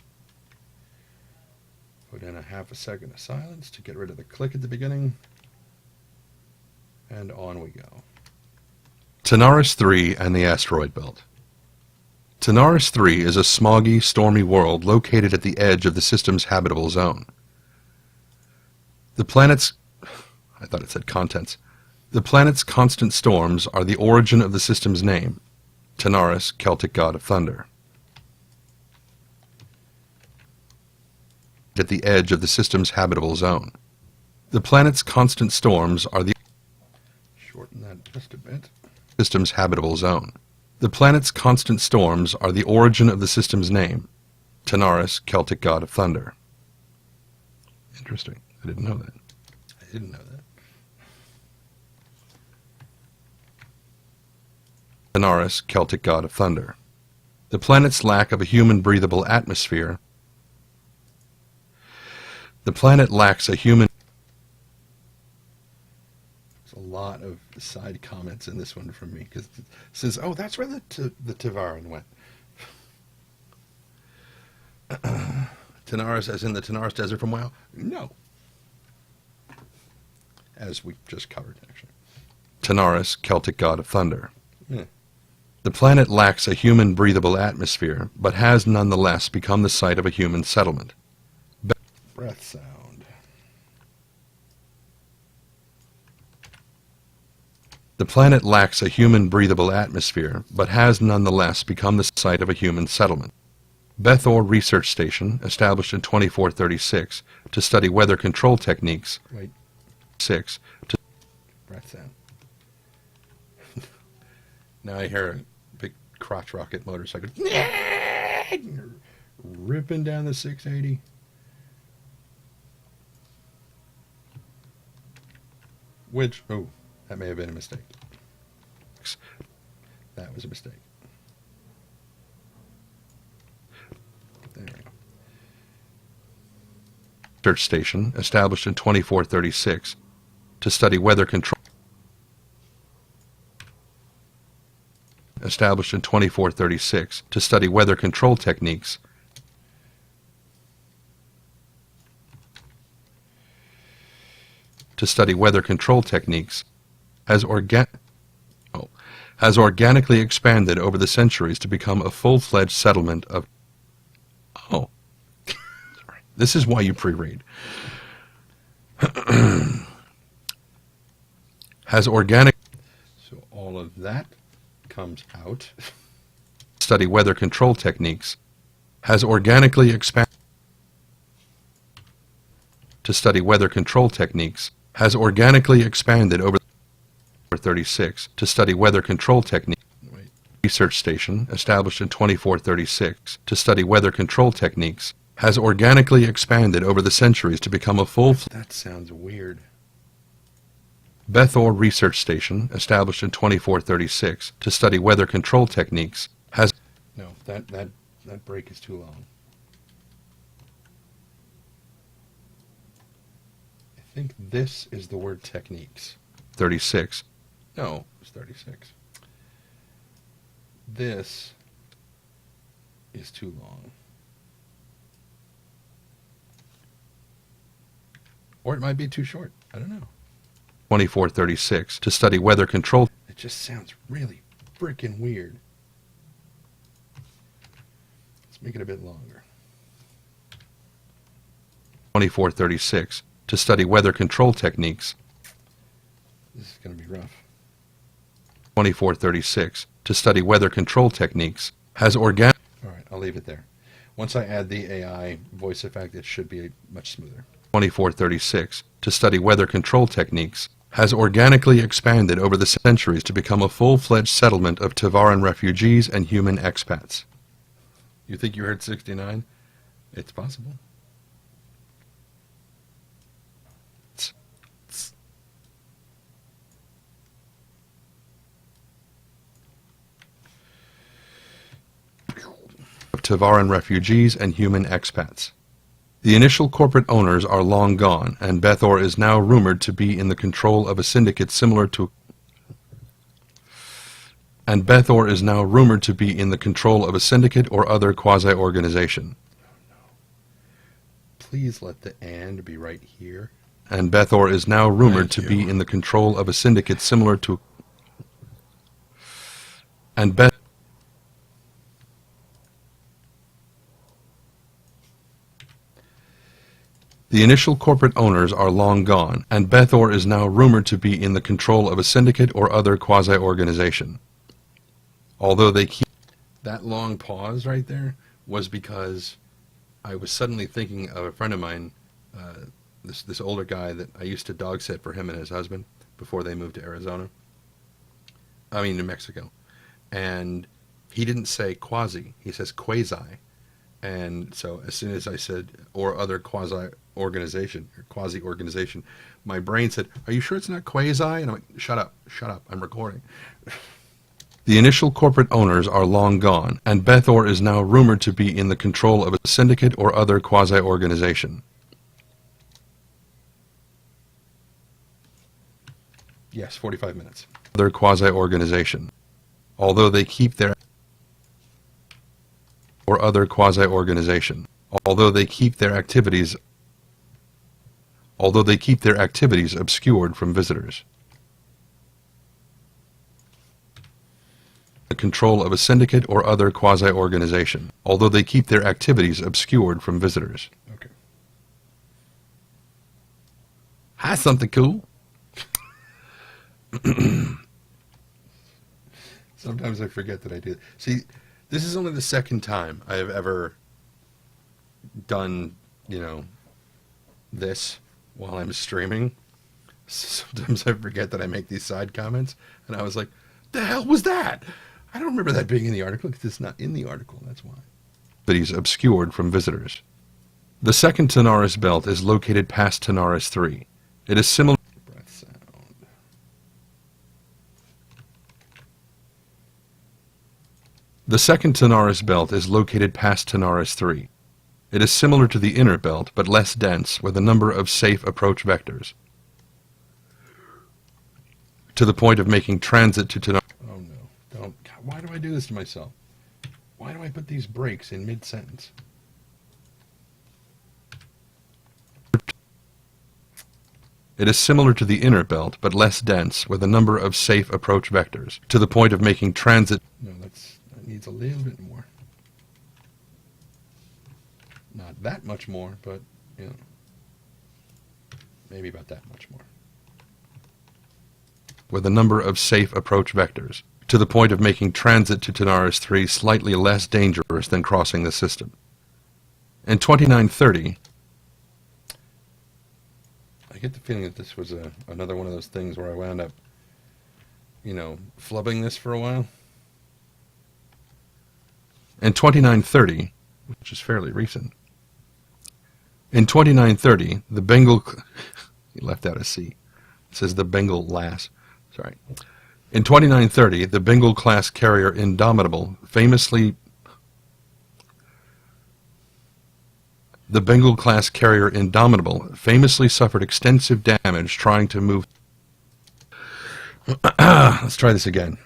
Put in a half a second of silence to get rid of the click at the beginning. And on we go. Tanaris 3 and the Asteroid Belt. Tanaris 3 is a smoggy, stormy world located at the edge of the system's habitable zone. The planet's... I thought it said contents. The planet's constant storms are the origin of the system's name, Tanaris, Celtic god of thunder. At the edge of the system's habitable zone. The planet's constant storms are the... Shorten that just a bit. System's habitable zone. The planet's constant storms are the origin of the system's name, Tanaris, Celtic god of thunder. Interesting. I didn't know that. I didn't know that. Tanaris, Celtic god of thunder. The planet's lack of a human breathable atmosphere. The planet lacks a human... A lot of side comments in this one from me because it says, "Oh, that's where the Tavaran went." Tanaris, as in the Tanaris Desert from WoW? No, as we just covered, actually. Tanaris, Celtic god of thunder. Yeah. The planet lacks a human breathable atmosphere, but has nonetheless become the site of a human settlement. Breath sound. The planet lacks a human breathable atmosphere, but has nonetheless become the site of a human settlement. Bethor Research Station, established in 2436 to study weather control techniques. Wait. 6. Breath sound. Now I hear a big crotch rocket motorcycle ripping down the 680. Which, oh, that may have been a mistake. That was a mistake. There we go. Research station established in 2436 to study weather control. Established in 2436 to study weather control techniques. To study weather control techniques has organically expanded over the centuries to become a full-fledged settlement of... Oh. Sorry. This is why you pre-read. Has organic... So all of that comes out. Study weather control techniques. Has organically expanded... To study weather control techniques. Has organically expanded over 36 to study weather control techniques. Research station established in 2436 to study weather control techniques has organically expanded over the centuries to become a full... That sounds weird. Bethor Research Station established in 2436 to study weather control techniques has... No, that break is too long. I think this is the word techniques. 36. No, it's 36. This is too long. Or it might be too short. I don't know. 2436 to study weather control. It just sounds really freaking weird. Let's make it a bit longer. 2436 to study weather control techniques. This is going to be rough. 2436 to study weather control techniques has organic... All right, I'll leave it there. Once I add the AI voice effect, it should be much smoother. 2436 to study weather control techniques has organically expanded over the centuries to become a full-fledged settlement of Tavaran refugees and human expats. You think you heard 69? It's possible. Tavaran refugees and human expats. The initial corporate owners are long gone, and Bethor is now rumored to be in the control of a syndicate similar to... And Bethor is now rumored to be in the control of a syndicate or other quasi-organization. Oh, no. Please let the "and" be right here. And Bethor is now rumored to be in the control of a syndicate similar to... And The initial corporate owners are long gone, and Bethor is now rumored to be in the control of a syndicate or other quasi-organization. Although they keep... That long pause right there was because I was suddenly thinking of a friend of mine, this older guy that I used to dog sit for him and his husband before they moved to Arizona. I mean, New Mexico. And he didn't say quasi, he says quasi. And so as soon as I said, or other quasi-organization, my brain said, are you sure it's not quasi? And I'm like, shut up, I'm recording. The initial corporate owners are long gone, and Bethor is now rumored to be in the control of a syndicate or other quasi-organization. Yes, 45 minutes. Other quasi-organization. Although they keep their... or other quasi-organization. Although they keep their activities obscured from visitors. The control of a syndicate or other quasi-organization. Although they keep their activities obscured from visitors. Okay. Hi, something cool. Sometimes I forget that I do. See, this is only the second time I have ever done, this while I'm streaming. Sometimes I forget that I make these side comments, and I was like, the hell was that? I don't remember that being in the article, because it's not in the article, that's why. But he's obscured from visitors. The second Tanaris belt is located past Tanaris 3. It is similar... Breath sound. The second Tanaris belt is located past Tanaris 3. It is similar to the inner belt, but less dense, with a number of safe approach vectors, to the point of making transit to Tanaris. Oh no, don't. God, why do I do this to myself? Why do I put these breaks in mid-sentence? It is similar to the inner belt, but less dense, with a number of safe approach vectors, to the point of making transit. No, that needs a little bit more. Not that much more, but, you know, maybe about that much more. With a number of safe approach vectors, to the point of making transit to Tanaris 3 slightly less dangerous than crossing the system. In 2930, I get the feeling that this was another one of those things where I wound up, you know, flubbing this for a while. In 2930, which is fairly recent, in 2930, the Bengal... he left out a C. It says the Bengal Lass. Sorry. In 2930, the Bengal-class carrier Indomitable famously... The Bengal-class carrier Indomitable famously suffered extensive damage trying to move... Let's try this again.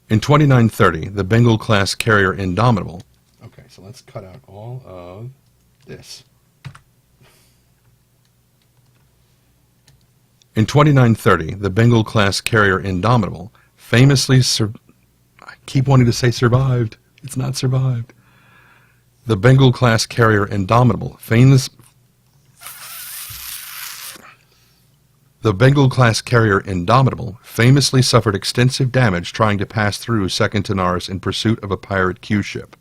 In 2930, the Bengal-class carrier Indomitable... Okay, so let's cut out all of this. In 2930, the Bengal-class carrier Indomitable famously I keep wanting to say survived. It's not survived. The Bengal-class carrier Indomitable The Bengal-class carrier Indomitable famously suffered extensive damage trying to pass through Second Tanaris in pursuit of a pirate Q ship.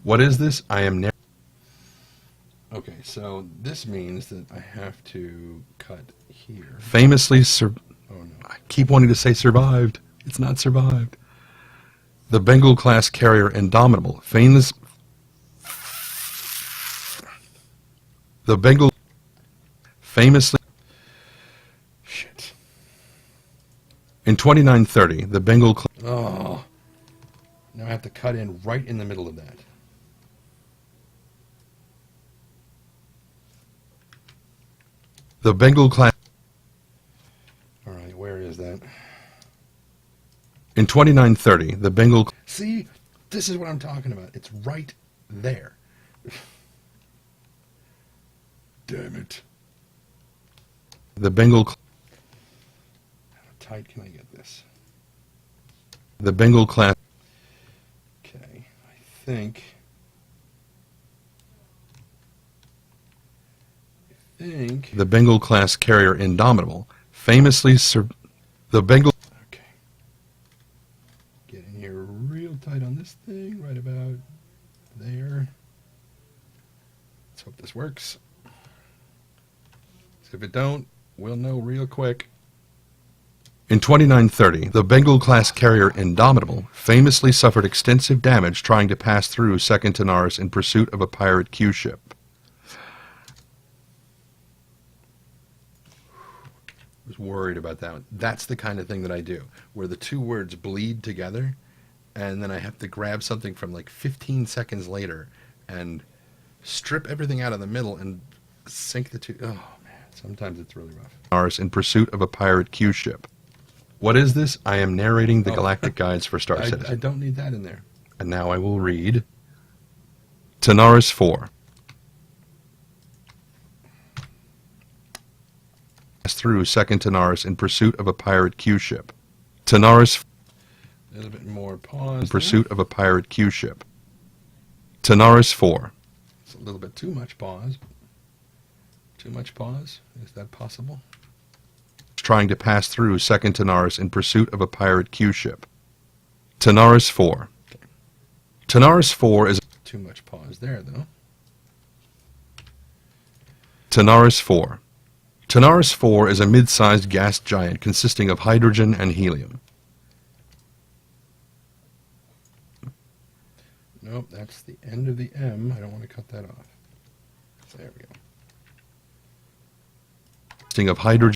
What is this? I am narrating. Okay, so this means that I have to cut here. Famously oh no. I keep wanting to say survived. It's not survived. The Bengal-class carrier Indomitable The Bengal famously... Shit. In 2930, the Bengal... Oh. Now I have to cut in right in the middle of that. The Bengal-class... Alright, where is that? In 2930, the Bengal... See? This is what I'm talking about. It's right there. Damn it. The Bengal... How tight can I get this? The Bengal-class... Okay, I think... The Bengal-class carrier Indomitable famously the Bengal... Okay. Get in here real tight on this thing, right about there. Let's hope this works. If it don't, we'll know real quick. In 2930, the Bengal-class carrier Indomitable famously suffered extensive damage trying to pass through Second Tanaris in pursuit of a pirate Q ship. I was worried about that one. That's the kind of thing that I do, where the two words bleed together, and then I have to grab something from like 15 seconds later and strip everything out of the middle and sink the two. Oh, man, sometimes it's really rough. In pursuit of a pirate Q ship. What is this? I am narrating the Galactic Guides for Star Citizen. I don't need that in there. And now I will read Tanaris 4. Through Second Tanaris in pursuit of a pirate Q ship. Tanaris... A little bit more pause. In pursuit of a pirate Q ship. Tanaris 4. It's a little bit too much pause. Too much pause? Is that possible? Trying to pass through Second Tanaris in pursuit of a pirate Q ship. Tanaris 4. Okay. Tanaris 4 is... Too much pause there, though. Tanaris 4. Tanaris 4 is a mid-sized gas giant consisting of hydrogen and helium. Nope, that's the end of the M. I don't want to cut that off. There we go. Consisting of hydrogen